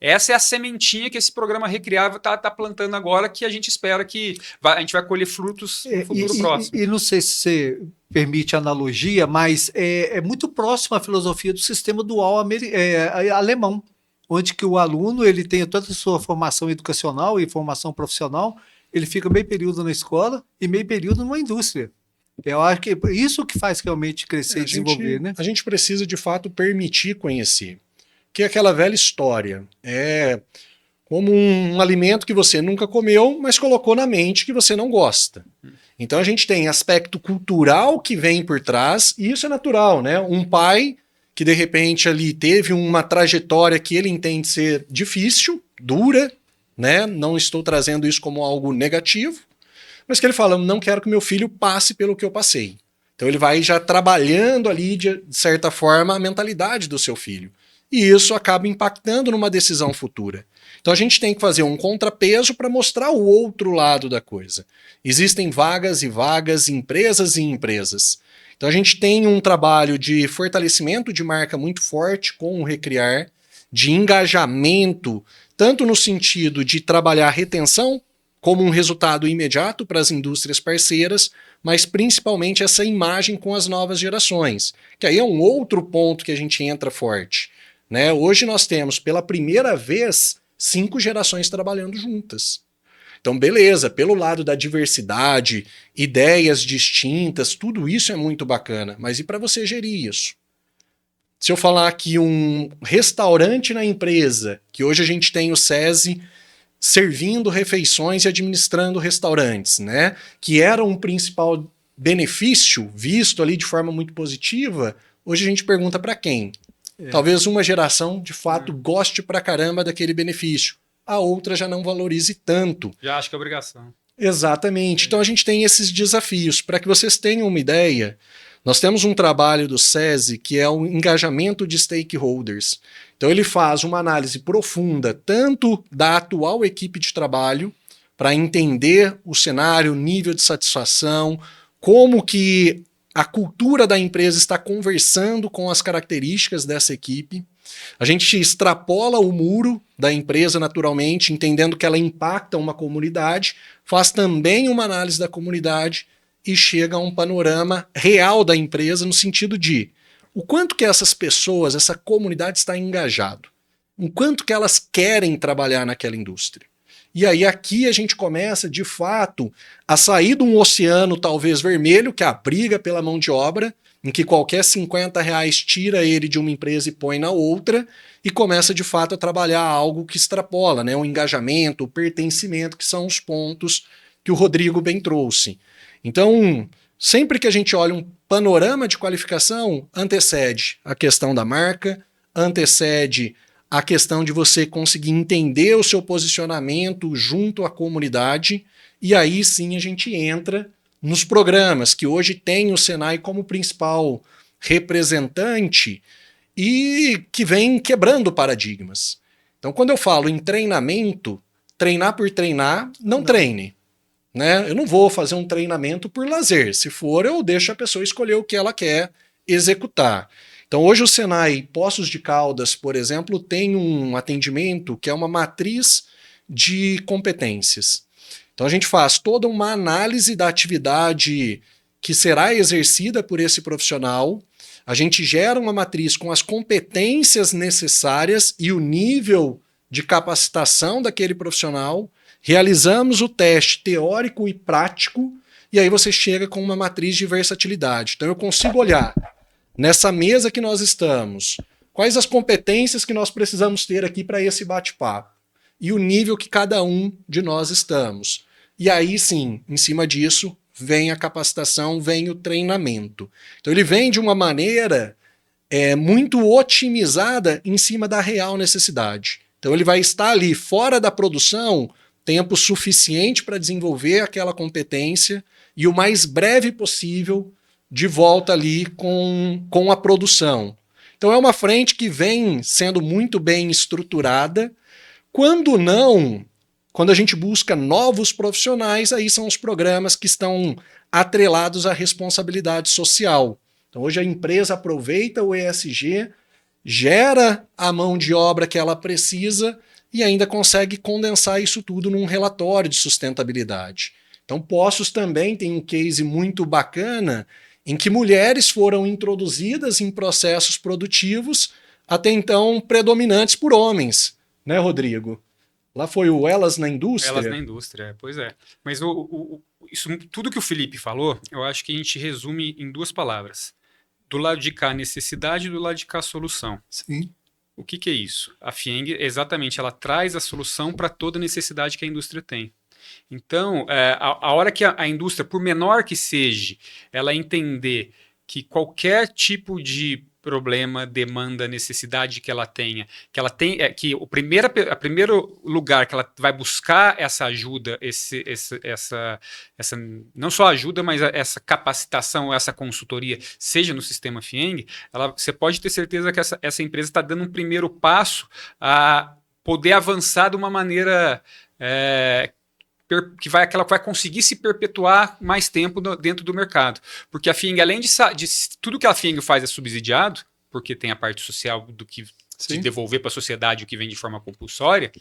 essa é a sementinha que esse programa Recriar está plantando agora, que a gente espera que a gente vai colher frutos no futuro próximo. E não sei se você permite analogia, mas é muito próximo à filosofia do sistema dual alemão, onde que o aluno ele tem toda a sua formação educacional e formação profissional, ele fica meio período na escola e meio período numa indústria. Eu acho que isso que faz realmente crescer e desenvolver, né? A gente precisa, de fato, permitir conhecer. Que é aquela velha história. É como um alimento que você nunca comeu, mas colocou na mente que você não gosta. Então a gente tem aspecto cultural que vem por trás, e isso é natural, né? Um pai que de repente ali teve uma trajetória que ele entende ser difícil, dura, né? Não estou trazendo isso como algo negativo, mas que ele fala, não quero que meu filho passe pelo que eu passei. Então ele vai já trabalhando ali, de certa forma, a mentalidade do seu filho. E isso acaba impactando numa decisão futura. Então a gente tem que fazer um contrapeso para mostrar o outro lado da coisa. Existem vagas e vagas, empresas e empresas. Então a gente tem um trabalho de fortalecimento de marca muito forte com o Recriar, de engajamento, tanto no sentido de trabalhar retenção como um resultado imediato para as indústrias parceiras, mas principalmente essa imagem com as novas gerações, que aí é um outro ponto que a gente entra forte. Né? Hoje nós temos, pela primeira vez, 5 gerações trabalhando juntas. Então, beleza, pelo lado da diversidade, ideias distintas, tudo isso é muito bacana, mas e para você gerir isso? Se eu falar que um restaurante na empresa, que hoje a gente tem o SESI servindo refeições e administrando restaurantes, né? Que era um principal benefício visto ali de forma muito positiva, hoje a gente pergunta para quem? Talvez uma geração, de fato, goste pra caramba daquele benefício. A outra já não valorize tanto. Já acho que é obrigação. Exatamente. Então a gente tem esses desafios. Para que vocês tenham uma ideia, nós temos um trabalho do SESI que é o engajamento de stakeholders. Então ele faz uma análise profunda tanto da atual equipe de trabalho, para entender o cenário, o nível de satisfação, como que a cultura da empresa está conversando com as características dessa equipe. A gente extrapola o muro da empresa naturalmente, entendendo que ela impacta uma comunidade, faz também uma análise da comunidade e chega a um panorama real da empresa no sentido de o quanto que essas pessoas, essa comunidade está engajado, o quanto que elas querem trabalhar naquela indústria. E aí aqui a gente começa, de fato, a sair de um oceano talvez vermelho, que é a briga pela mão de obra, em que qualquer R$ 50 tira ele de uma empresa e põe na outra, e começa de fato a trabalhar algo que extrapola, né? O engajamento, o pertencimento, que são os pontos que o Rodrigo bem trouxe. Então, sempre que a gente olha um panorama de qualificação, antecede a questão da marca, antecede a questão de você conseguir entender o seu posicionamento junto à comunidade, e aí sim a gente entra nos programas que hoje tem o Senai como principal representante e que vem quebrando paradigmas. Então, quando eu falo em treinamento, treinar por treinar, não treine. Né? Eu não vou fazer um treinamento por lazer. Se for, eu deixo a pessoa escolher o que ela quer executar. Então, hoje o Senai Poços de Caldas, por exemplo, tem um atendimento que é uma matriz de competências. Então, a gente faz toda uma análise da atividade que será exercida por esse profissional, a gente gera uma matriz com as competências necessárias e o nível de capacitação daquele profissional, realizamos o teste teórico e prático, e aí você chega com uma matriz de versatilidade. Então, eu consigo olhar nessa mesa que nós estamos, quais as competências que nós precisamos ter aqui para esse bate-papo e o nível que cada um de nós estamos. E aí sim, em cima disso, vem a capacitação, vem o treinamento. Então ele vem de uma maneira muito otimizada em cima da real necessidade. Então ele vai estar ali fora da produção tempo suficiente para desenvolver aquela competência e o mais breve possível de volta ali com a produção. Então é uma frente que vem sendo muito bem estruturada. Quando a gente busca novos profissionais, aí são os programas que estão atrelados à responsabilidade social. Então hoje a empresa aproveita o ESG, gera a mão de obra que ela precisa e ainda consegue condensar isso tudo num relatório de sustentabilidade. Então Poços também tem um case muito bacana em que mulheres foram introduzidas em processos produtivos até então predominantes por homens, né, Rodrigo? Lá foi o Elas na Indústria. Elas na Indústria, pois é. Mas isso, tudo que o Felipe falou, eu acho que a gente resume em 2 palavras. Do lado de cá, necessidade, e do lado de cá, solução. Sim. O que é isso? A FIENG, exatamente, ela traz a solução para toda necessidade que a indústria tem. Então, a hora que a indústria, por menor que seja, ela entender que qualquer tipo de problema, demanda, necessidade que ela tenha, que o primeiro lugar que ela vai buscar essa ajuda, essa não só ajuda, mas essa capacitação, essa consultoria, seja no sistema FIENG, você pode ter certeza que essa empresa está dando um primeiro passo a poder avançar de uma maneira que ela vai conseguir se perpetuar mais tempo dentro do mercado. Porque a FIENG, além de tudo que a FIENG faz é subsidiado, porque tem a parte social de devolver para a sociedade o que vem de forma compulsória,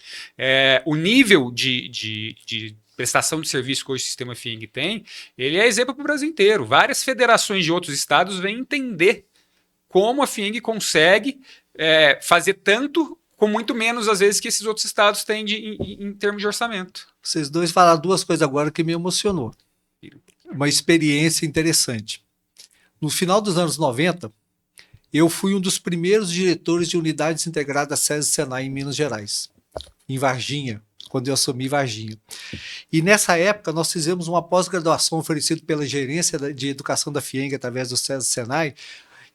o nível de prestação de serviço que hoje o sistema FIENG tem, ele é exemplo para o Brasil inteiro. Várias federações de outros estados vêm entender como a FIENG consegue fazer tanto com muito menos, às vezes, que esses outros estados têm em termos de orçamento. Vocês dois falaram 2 coisas agora que me emocionou. Uma experiência interessante. No final dos anos 90, eu fui um dos primeiros diretores de unidades integradas SESI Senai em Minas Gerais, em Varginha, quando eu assumi Varginha. E nessa época nós fizemos uma pós-graduação oferecida pela gerência de educação da FIENG através do SESI Senai,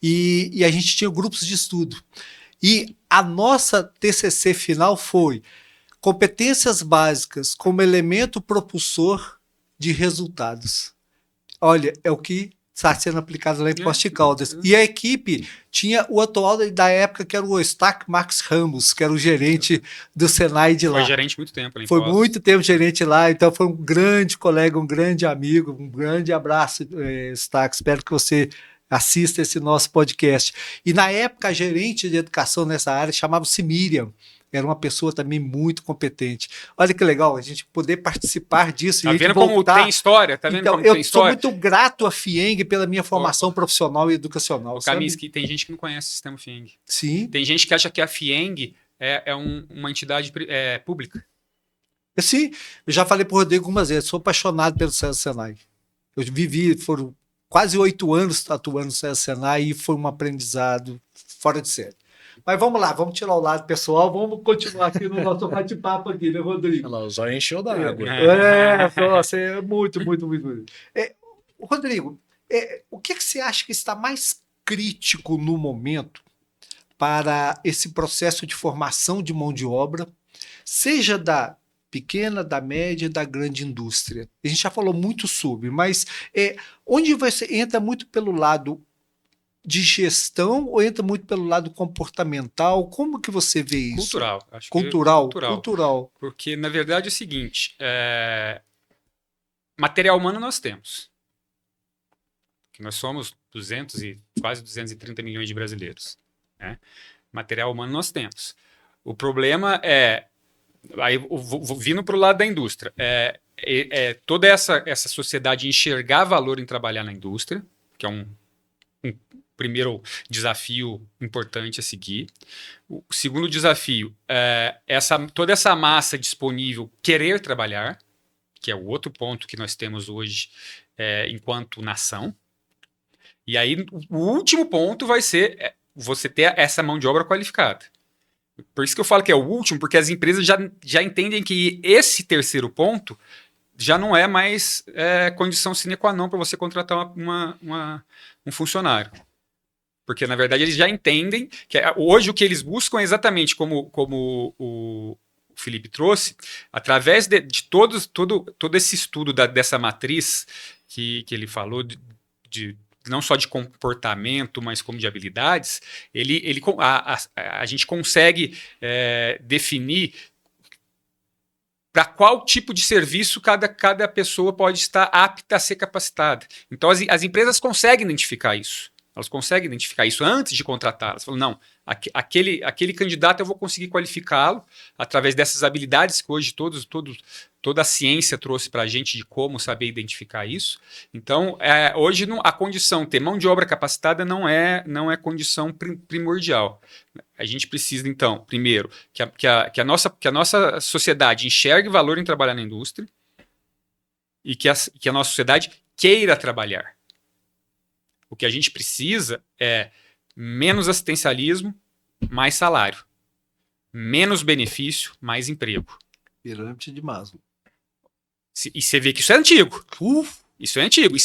e a gente tinha grupos de estudo. E a nossa TCC final foi competências básicas como elemento propulsor de resultados. Olha, é o que está sendo aplicado lá em Poços de Caldas. E a equipe tinha o atual da época, que era o Eustáquio Marques Ramos, que era o gerente do Senai de lá. Foi gerente muito tempo ali em Foi Poços. muito tempo gerente lá, então foi um grande colega, um grande amigo, um grande abraço, Eustáquio. Espero que você assista esse nosso podcast. E na época, a gerente de educação nessa área chamava-se Miriam. Era uma pessoa também muito competente. Olha que legal a gente poder participar disso. Tá e vendo voltar. Como tem história? Tá vendo Então, como eu tem sou história? muito grato à FIENG pela minha formação profissional e educacional. Kaminski, tem gente que não conhece o sistema FIENG. Sim. Tem gente que acha que a FIENG é uma entidade pública. Assim, eu já falei para o Rodrigo algumas vezes, sou apaixonado pelo César Senai. Eu vivi, foram quase 8 anos atuando no César Senai e foi um aprendizado fora de série. Mas vamos lá, vamos tirar o lado pessoal, vamos continuar aqui no nosso bate-papo aqui, né, Rodrigo? Olha lá, o zóio encheu d'água. Nossa, é muito, muito, muito. Muito. Rodrigo, o que você acha que está mais crítico no momento para esse processo de formação de mão de obra, seja da pequena, da média e da grande indústria? A gente já falou muito sobre, mas onde você entra muito pelo lado de gestão ou entra muito pelo lado comportamental? Como que você vê isso? Cultural. Acho Cultural, que cultural. Porque, na verdade, é o seguinte, material humano nós temos. Nós somos quase 230 milhões de brasileiros. Né? Material humano nós temos. O problema aí vindo para o lado da indústria, toda essa sociedade enxergar valor em trabalhar na indústria, que é um primeiro desafio importante a seguir. O segundo desafio toda essa massa disponível querer trabalhar, que é o outro ponto que nós temos hoje enquanto nação. E aí o último ponto vai ser você ter essa mão de obra qualificada. Por isso que eu falo que é o último, porque as empresas já entendem que esse terceiro ponto já não é mais condição sine qua non para você contratar um funcionário. Porque, na verdade, eles já entendem que hoje o que eles buscam é exatamente como o Felipe trouxe, através de todo esse estudo dessa matriz que ele falou, não só de comportamento, mas como de habilidades, a gente consegue definir para qual tipo de serviço cada pessoa pode estar apta a ser capacitada. Então, as empresas conseguem identificar isso. Elas conseguem identificar isso antes de contratar. Elas falam, não, aquele candidato eu vou conseguir qualificá-lo através dessas habilidades que hoje toda a ciência trouxe para a gente de como saber identificar isso. Então, hoje a condição ter mão de obra capacitada não é condição primordial. A gente precisa, então, primeiro, que a nossa sociedade enxergue valor em trabalhar na indústria e que a nossa sociedade queira trabalhar. O que a gente precisa é menos assistencialismo, mais salário. Menos benefício, mais emprego. Pirâmide de Maslow. E você vê que isso é antigo. Isso é antigo.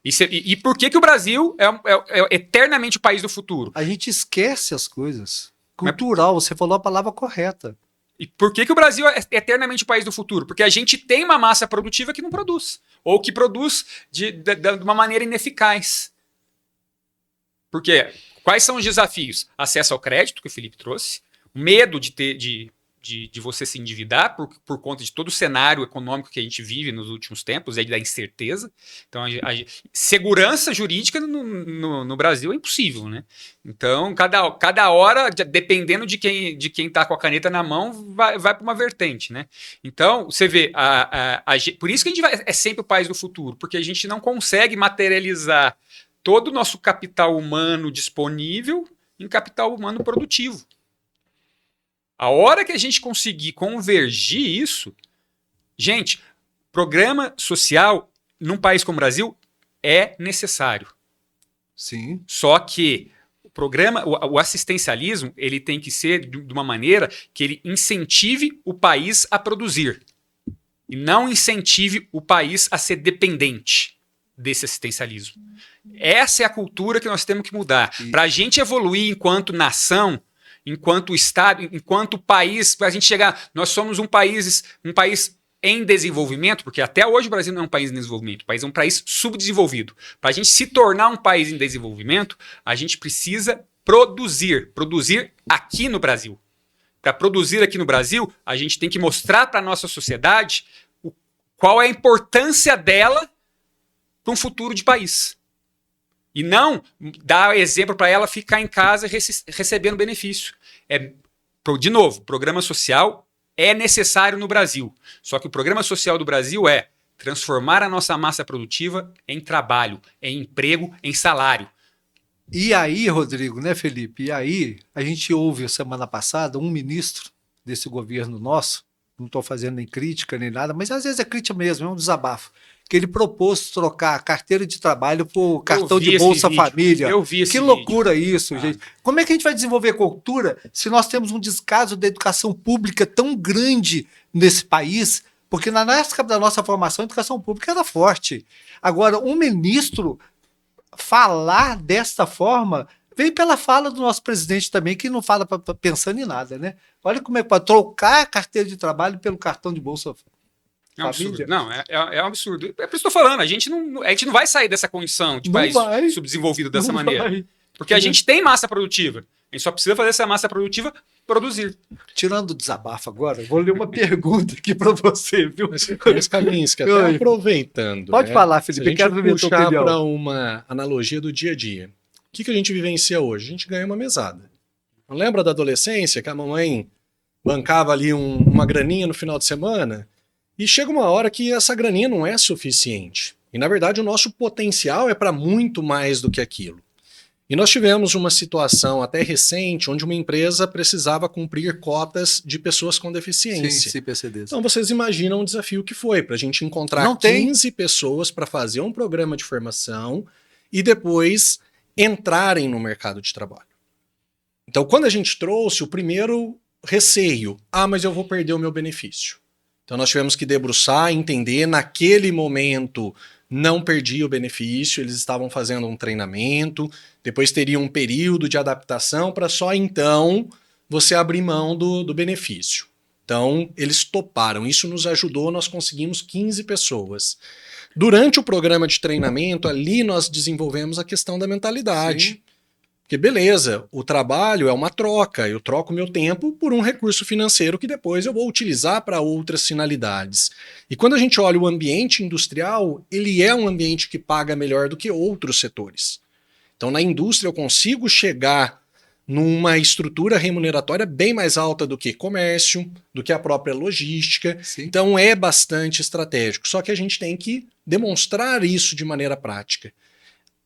E por que o Brasil é eternamente o país do futuro? A gente esquece as coisas. Cultural, você falou a palavra correta. E por que o Brasil é eternamente o país do futuro? Porque a gente tem uma massa produtiva que não produz. Ou que produz de uma maneira ineficaz. Porque quais são os desafios? Acesso ao crédito, que o Felipe trouxe, medo de você se endividar por conta de todo o cenário econômico que a gente vive nos últimos tempos, da incerteza. Então, segurança jurídica no Brasil é impossível, né? Então, cada hora, dependendo de quem está com a caneta na mão, vai para uma vertente, né? Então, você vê, por isso que a gente é sempre o país do futuro, porque a gente não consegue materializar todo o nosso capital humano disponível em capital humano produtivo. A hora que a gente conseguir convergir isso, gente, programa social num país como o Brasil é necessário. Sim. Só que o assistencialismo, ele tem que ser de uma maneira que ele incentive o país a produzir e não incentive o país a ser dependente desse assistencialismo. Essa é a cultura que nós temos que mudar. Para a gente evoluir enquanto nação, enquanto Estado, enquanto país, para a gente chegar... Nós somos um país em desenvolvimento, porque até hoje o Brasil não é um país em desenvolvimento, o país é um país subdesenvolvido. Para a gente se tornar um país em desenvolvimento, a gente precisa produzir aqui no Brasil. Para produzir aqui no Brasil, a gente tem que mostrar para a nossa sociedade qual é a importância dela para um futuro de país. E não dar exemplo para ela ficar em casa recebendo benefício. De novo, programa social é necessário no Brasil. Só que o programa social do Brasil é transformar a nossa massa produtiva em trabalho, em emprego, em salário. E aí, Rodrigo, né, Felipe? E aí, a gente ouve semana passada um ministro desse governo nosso, não estou fazendo nem crítica nem nada, mas às vezes é crítica mesmo, é um desabafo. Que ele propôs trocar a carteira de trabalho por cartão de Bolsa Família. Eu vi esse Que loucura isso, gente. Como é que a gente vai desenvolver cultura se nós temos um descaso da educação pública tão grande nesse país? Porque na época da nossa formação, a educação pública era forte. Agora, um ministro falar desta forma vem pela fala do nosso presidente também, que não fala pensando em nada, né? Olha como é que pode trocar a carteira de trabalho pelo cartão de Bolsa Família. É um absurdo. Não, é um absurdo. É por isso que eu estou falando, a gente não vai sair dessa condição de país subdesenvolvido dessa maneira. Porque a gente tem massa produtiva. A gente só precisa fazer essa massa produtiva produzir. Tirando o desabafo agora, vou ler uma pergunta aqui para você, viu? Mas, Kaminski, até aproveitando. Pode falar, Felipe. Se a gente puxar para uma analogia do dia a dia. O que a gente vivencia hoje? A gente ganha uma mesada. Não lembra da adolescência que a mamãe bancava ali uma graninha no final de semana? E chega uma hora que essa graninha não é suficiente. E, na verdade, o nosso potencial é para muito mais do que aquilo. E nós tivemos uma situação até recente onde uma empresa precisava cumprir cotas de pessoas com deficiência. Sim, PCDs. Então, vocês imaginam o desafio que foi para a gente encontrar 15 pessoas para fazer um programa de formação e depois entrarem no mercado de trabalho. Então, quando a gente trouxe o primeiro receio, mas eu vou perder o meu benefício. Então nós tivemos que debruçar, entender, naquele momento não perdi o benefício, eles estavam fazendo um treinamento, depois teria um período de adaptação para só então você abrir mão do benefício. Então eles toparam, isso nos ajudou, nós conseguimos 15 pessoas. Durante o programa de treinamento, ali nós desenvolvemos a questão da mentalidade. Sim. Porque beleza, o trabalho é uma troca, eu troco meu tempo por um recurso financeiro que depois eu vou utilizar para outras finalidades. E quando a gente olha o ambiente industrial, ele é um ambiente que paga melhor do que outros setores. Então na indústria eu consigo chegar numa estrutura remuneratória bem mais alta do que comércio, do que a própria logística. Sim. Então é bastante estratégico, só que a gente tem que demonstrar isso de maneira prática.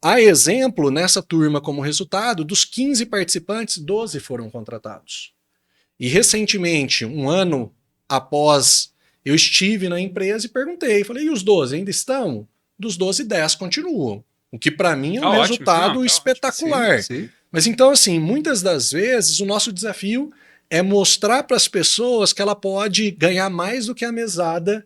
Há exemplo, nessa turma como resultado, dos 15 participantes, 12 foram contratados. E recentemente, um ano após, eu estive na empresa e perguntei, falei, e os 12 ainda estão? Dos 12, 10 continuam. O que para mim é um resultado espetacular. Sim. Mas então, assim, muitas das vezes o nosso desafio é mostrar para as pessoas que ela pode ganhar mais do que a mesada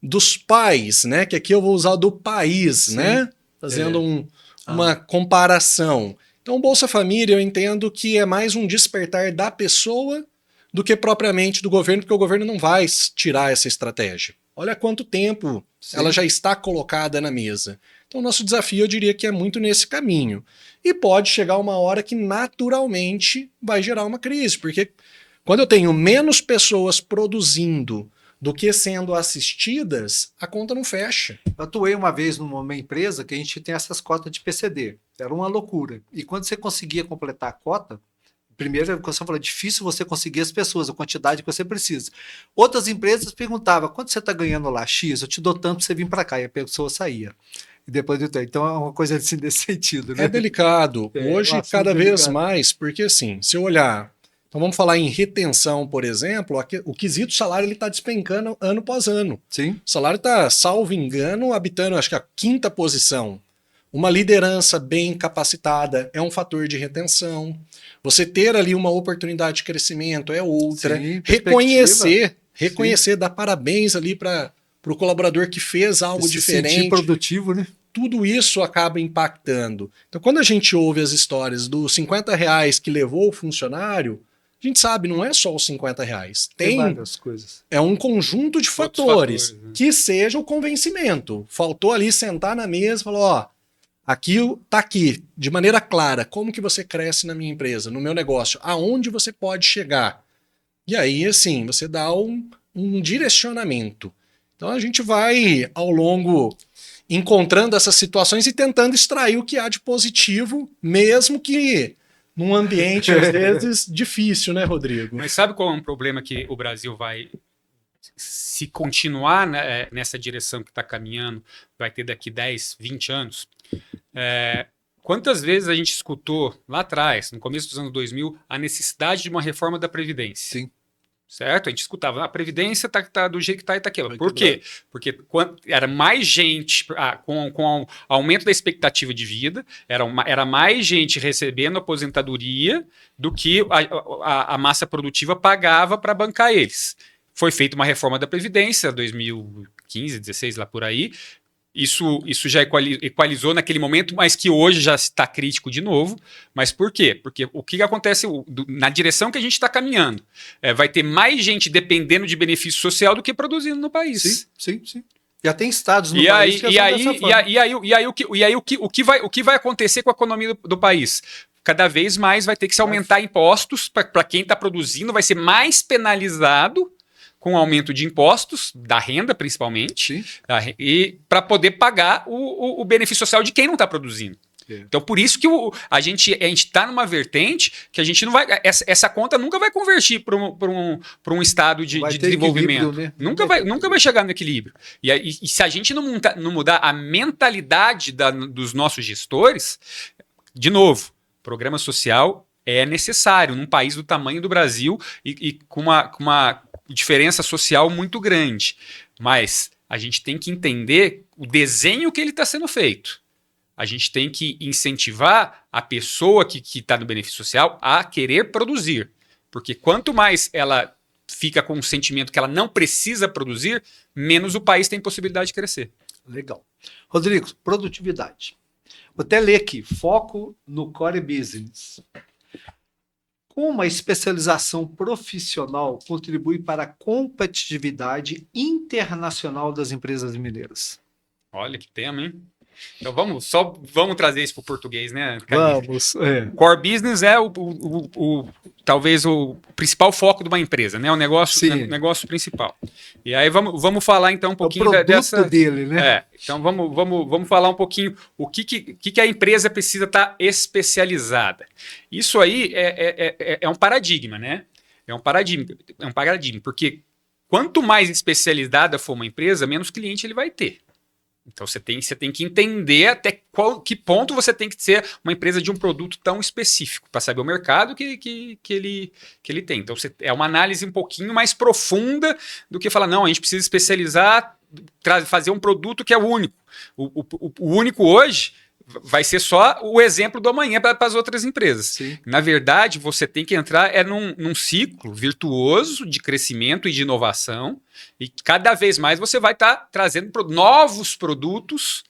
dos pais, né? Que aqui eu vou usar do país, sim, né? Fazendo uma comparação. Então, o Bolsa Família eu entendo que é mais um despertar da pessoa do que propriamente do governo, porque o governo não vai tirar essa estratégia. Olha quanto tempo ela já está colocada na mesa. Então, o nosso desafio, eu diria que é muito nesse caminho. E pode chegar uma hora que naturalmente vai gerar uma crise, porque quando eu tenho menos pessoas produzindo do que sendo assistidas, a conta não fecha. Eu atuei uma vez numa empresa que a gente tem essas cotas de PCD. Era uma loucura. E quando você conseguia completar a cota, primeiro, como você falou, é difícil você conseguir as pessoas, a quantidade que você precisa. Outras empresas perguntavam, quanto você está ganhando lá? X, eu te dou tanto para você vir para cá. E a pessoa saía. E depois então é uma coisa assim desse sentido, né? É delicado. Hoje, cada vez mais, porque assim, se eu olhar... Então vamos falar em retenção, por exemplo, o quesito salário está despencando ano após ano. Sim. O salário está, salvo engano, habitando acho que a 5ª posição. Uma liderança bem capacitada é um fator de retenção. Você ter ali uma oportunidade de crescimento é outra. Sim, reconhecer, dar parabéns ali para o colaborador que fez algo diferente. Sentir produtivo, né? Tudo isso acaba impactando. Então quando a gente ouve as histórias dos R$50 que levou o funcionário, a gente sabe, não é só os R$50. Tem várias coisas. É um conjunto de fatores, né? Que seja o convencimento. Faltou ali sentar na mesa e falar, ó, aqui tá aqui, de maneira clara, como que você cresce na minha empresa, no meu negócio, aonde você pode chegar. E aí, assim, você dá um direcionamento. Então a gente vai, ao longo, encontrando essas situações e tentando extrair o que há de positivo, mesmo que num ambiente, às vezes, difícil, né, Rodrigo? Mas sabe qual é um problema que o Brasil vai, se continuar nessa direção que está caminhando, vai ter daqui 10, 20 anos? Quantas vezes a gente escutou lá atrás, no começo dos anos 2000, a necessidade de uma reforma da Previdência? Sim. Certo? A gente escutava, a Previdência tá do jeito que tá e tá aquilo. Por quê? Porque era mais gente, com o aumento da expectativa de vida, era mais gente recebendo aposentadoria do que a massa produtiva pagava para bancar eles. Foi feita uma reforma da Previdência, 2015, 16, lá por aí. Isso já equalizou naquele momento, mas que hoje já está crítico de novo. Mas por quê? Porque o que acontece na direção que a gente está caminhando? Vai ter mais gente dependendo de benefício social do que produzindo no país. Sim. Já tem estados no país que já são dessa forma. E aí o que vai acontecer com a economia do país? Cada vez mais vai ter que se aumentar impostos para quem está produzindo, vai ser mais penalizado com aumento de impostos, da renda principalmente, e para poder pagar o benefício social de quem não está produzindo. Então, por isso que a gente está numa vertente que a gente não vai. Essa conta nunca vai convertir para um estado de desenvolvimento. Né? Nunca vai chegar no equilíbrio. E se a gente não mudar a mentalidade dos nossos gestores, de novo, programa social é necessário num país do tamanho do Brasil e com uma diferença social muito grande, mas a gente tem que entender o desenho que ele está sendo feito. A gente tem que incentivar a pessoa que está no benefício social a querer produzir, porque quanto mais ela fica com o sentimento que ela não precisa produzir, menos o país tem possibilidade de crescer. Legal. Rodrigo, produtividade. Vou até ler aqui, foco no core business. Como a especialização profissional contribui para a competitividade internacional das empresas mineiras? Olha que tema, hein? Então vamos trazer isso para o português, né? Vamos. Core business é talvez o principal foco de uma empresa, né? O negócio principal. E aí vamos falar então um pouquinho o produto dessa dele, né? Então vamos falar um pouquinho o que a empresa precisa estar especializada. Isso aí é um paradigma, né? É um paradigma, porque quanto mais especializada for uma empresa, menos cliente ele vai ter. Então você tem que entender até que ponto você tem que ser uma empresa de um produto tão específico para saber o mercado que ele tem. Então é uma análise um pouquinho mais profunda do que falar, não, a gente precisa especializar, fazer um produto que é único. O único hoje vai ser só o exemplo do amanhã para as outras empresas. Sim. Na verdade, você tem que entrar num ciclo virtuoso de crescimento e de inovação, e cada vez mais você vai estar trazendo novos produtos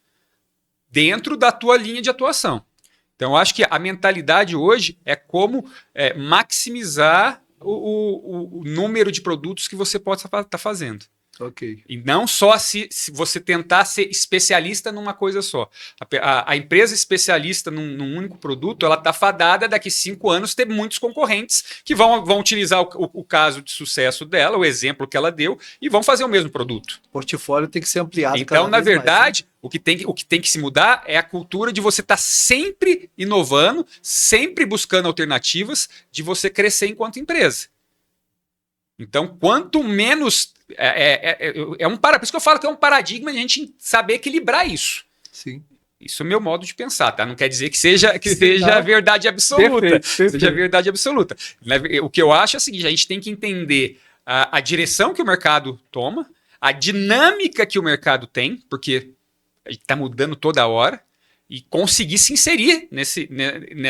dentro da tua linha de atuação. Então, eu acho que a mentalidade hoje é como maximizar o número de produtos que você pode estar fazendo. Okay. E não só se você tentar ser especialista numa coisa só. A empresa especialista num único produto, ela está fadada daqui 5 anos ter muitos concorrentes que vão utilizar o caso de sucesso dela, o exemplo que ela deu, e vão fazer o mesmo produto. O portfólio tem que ser ampliado. Então, na verdade, mais, né? o que tem que se mudar é a cultura de você estar sempre inovando, sempre buscando alternativas de você crescer enquanto empresa. Então, quanto menos... por isso que eu falo que é um paradigma de a gente saber equilibrar isso. Sim. Isso é o meu modo de pensar, tá? Não quer dizer que seja a verdade absoluta. Perfeito. Seja a verdade absoluta. O que eu acho é o seguinte, a gente tem que entender a direção que o mercado toma, a dinâmica que o mercado tem, porque está mudando toda hora, e conseguir se inserir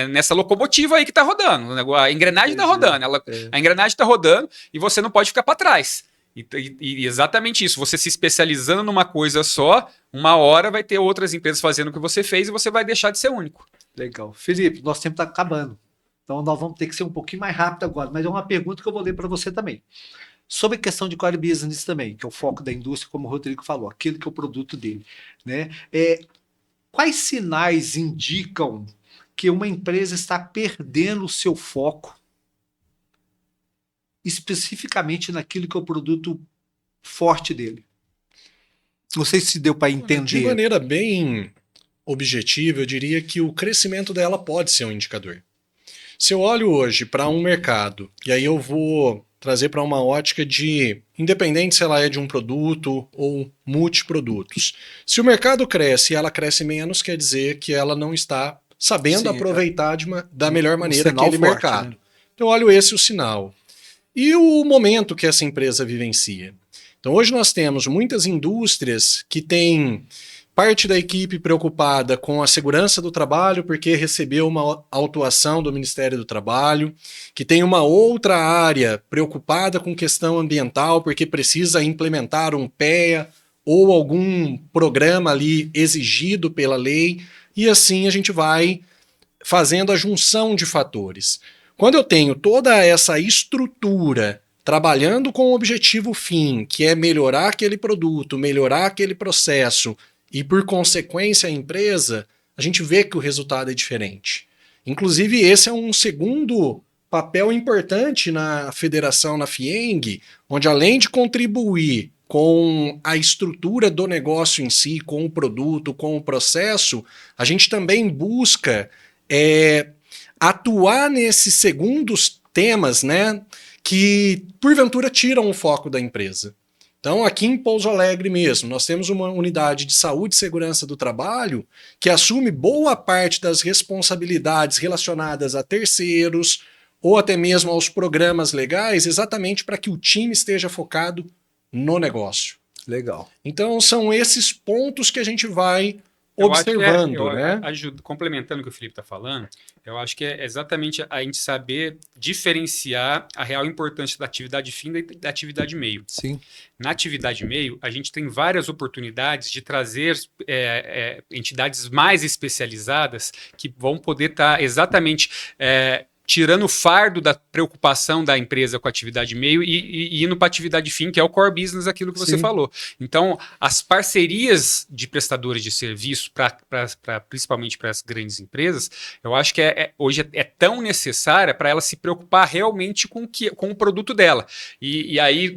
nessa locomotiva aí que está rodando. A engrenagem está rodando, a engrenagem está rodando e você não pode ficar para trás. E exatamente isso, você se especializando numa coisa só, uma hora vai ter outras empresas fazendo o que você fez e você vai deixar de ser único. Legal. Felipe, nosso tempo está acabando. Então nós vamos ter que ser um pouquinho mais rápido agora, mas é uma pergunta que eu vou ler para você também. Sobre a questão de core business também, que é o foco da indústria, como o Rodrigo falou, aquilo que é o produto dele, né? Quais sinais indicam que uma empresa está perdendo o seu foco especificamente naquilo que é o produto forte dele? Não sei se deu para entender. De maneira bem objetiva, eu diria que o crescimento dela pode ser um indicador. Se eu olho hoje para um mercado, e aí eu vou trazer para uma ótica de, independente se ela é de um produto ou multiprodutos. Se o mercado cresce e ela cresce menos, quer dizer que ela não está sabendo aproveitar da melhor maneira aquele mercado. Né? Então, olho esse o sinal. e o momento que essa empresa vivencia. Então, hoje nós temos muitas indústrias que têm parte da equipe preocupada com a segurança do trabalho, porque recebeu uma autuação do Ministério do Trabalho, que tem uma outra área preocupada com questão ambiental, porque precisa implementar um PEA ou algum programa ali exigido pela lei, e assim a gente vai fazendo a junção de fatores. Quando eu tenho toda essa estrutura trabalhando com o objetivo fim, que é melhorar aquele produto, melhorar aquele processo e, por consequência, a empresa, a gente vê que o resultado é diferente. Inclusive, esse é um segundo papel importante na federação, na FIENG, onde além de contribuir com a estrutura do negócio em si, com o produto, com o processo, a gente também busca atuar nesses segundos temas, né, que porventura tiram o foco da empresa. Então, aqui em Pouso Alegre mesmo, nós temos uma unidade de saúde e segurança do trabalho que assume boa parte das responsabilidades relacionadas a terceiros ou até mesmo aos programas legais, exatamente para que o time esteja focado no negócio. Legal. Então, são esses pontos que a gente vai observando, né? Complementando o que o Felipe está falando, eu acho que é exatamente a gente saber diferenciar a real importância da atividade fim da atividade meio. Sim. Na atividade meio, a gente tem várias oportunidades de trazer entidades mais especializadas que vão poder estar exatamente tirando o fardo da preocupação da empresa com a atividade meio e indo para a atividade fim, que é o core business, aquilo que você falou. Então, as parcerias de prestadores de serviço, principalmente para as grandes empresas, eu acho que hoje é tão necessária para ela se preocupar realmente com o produto dela. E aí,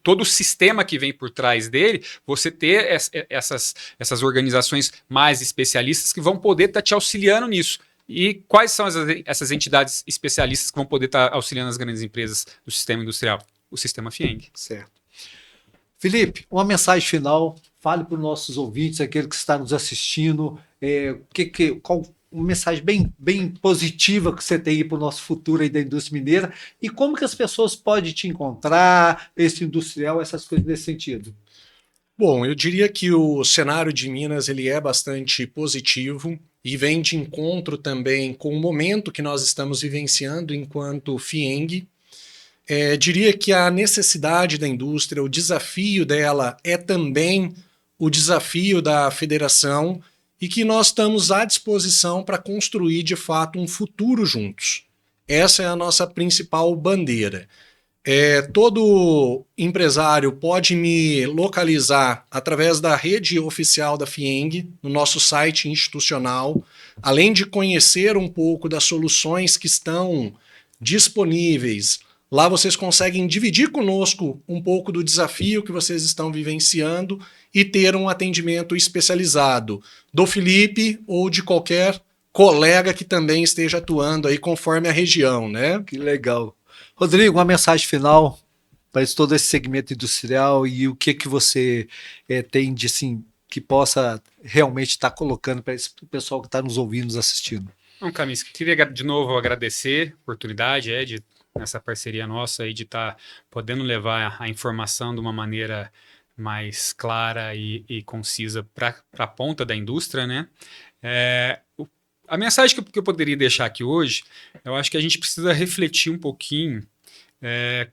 todo o sistema que vem por trás dele, você ter essas organizações mais especialistas que vão poder estar te auxiliando nisso. E quais são essas entidades especialistas que vão poder estar auxiliando as grandes empresas do sistema industrial? O sistema FIENG. Certo. Felipe, uma mensagem final. Fale para os nossos ouvintes, aquele que está nos assistindo, qual uma mensagem bem positiva que você tem aí para o nosso futuro aí da indústria mineira e como que as pessoas podem te encontrar, esse industrial, essas coisas nesse sentido. Bom, eu diria que o cenário de Minas ele é bastante positivo e vem de encontro também com o momento que nós estamos vivenciando enquanto FIENG. Diria que a necessidade da indústria, o desafio dela é também o desafio da federação e que nós estamos à disposição para construir de fato um futuro juntos. Essa é a nossa principal bandeira. Todo empresário pode me localizar através da rede oficial da FIENG, no nosso site institucional, além de conhecer um pouco das soluções que estão disponíveis. Lá vocês conseguem dividir conosco um pouco do desafio que vocês estão vivenciando e ter um atendimento especializado do Felipe ou de qualquer colega que também esteja atuando aí conforme a região, né? Que legal. Rodrigo, uma mensagem final para todo esse segmento industrial e o que você tem de assim, que possa realmente estar colocando para esse pessoal que está nos ouvindo, nos assistindo. Não, Camis, queria de novo agradecer a oportunidade nessa parceria nossa aí de estar podendo levar a informação de uma maneira mais clara e concisa para a ponta da indústria, né? A mensagem que eu poderia deixar aqui hoje, eu acho que a gente precisa refletir um pouquinho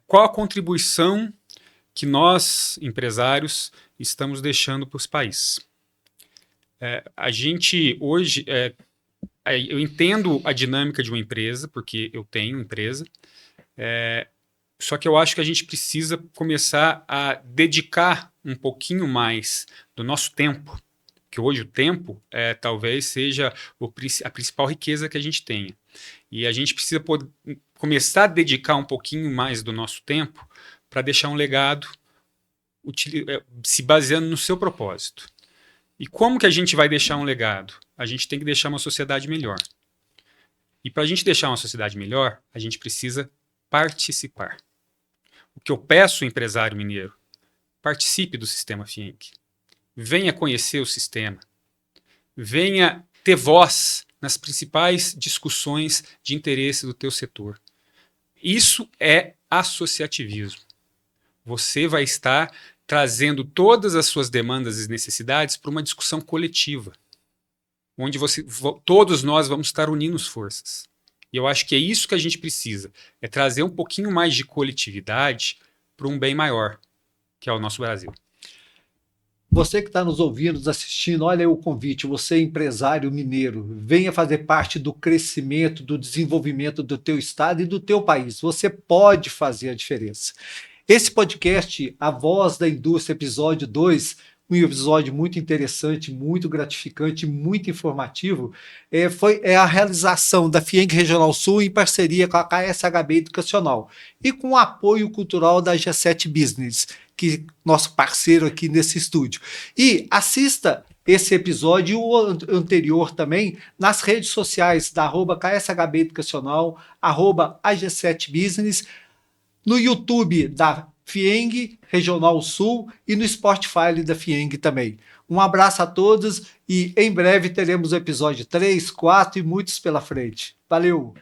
qual a contribuição que nós, empresários, estamos deixando para os países. A gente hoje, eu entendo a dinâmica de uma empresa, porque eu tenho empresa, só que eu acho que a gente precisa começar a dedicar um pouquinho mais do nosso tempo, que hoje o tempo talvez seja a principal riqueza que a gente tenha. E a gente precisa começar a dedicar um pouquinho mais do nosso tempo para deixar um legado se baseando no seu propósito. E como que a gente vai deixar um legado? A gente tem que deixar uma sociedade melhor. E para a gente deixar uma sociedade melhor, a gente precisa participar. O que eu peço ao empresário mineiro, participe do sistema FIENG. Venha conhecer o sistema. Venha ter voz nas principais discussões de interesse do teu setor. Isso é associativismo. Você vai estar trazendo todas as suas demandas e necessidades para uma discussão coletiva, onde todos nós vamos estar unindo forças. E eu acho que é isso que a gente precisa, é trazer um pouquinho mais de coletividade para um bem maior, que é o nosso Brasil. Você que está nos ouvindo, nos assistindo, olha aí o convite, você empresário mineiro, venha fazer parte do crescimento, do desenvolvimento do teu estado e do teu país. Você pode fazer a diferença. Esse podcast, A Voz da Indústria, episódio 2, um episódio muito interessante, muito gratificante, muito informativo, é a realização da FIENG Regional Sul em parceria com a KSHB Educacional e com o apoio cultural da G7 Business, que nosso parceiro aqui nesse estúdio. E assista esse episódio e o anterior também nas redes sociais da @KSHB Educacional, @AG7 Business, no YouTube da FIENG Regional Sul e no Spotify da FIENG também. Um abraço a todos e em breve teremos o episódio 3, 4 e muitos pela frente. Valeu!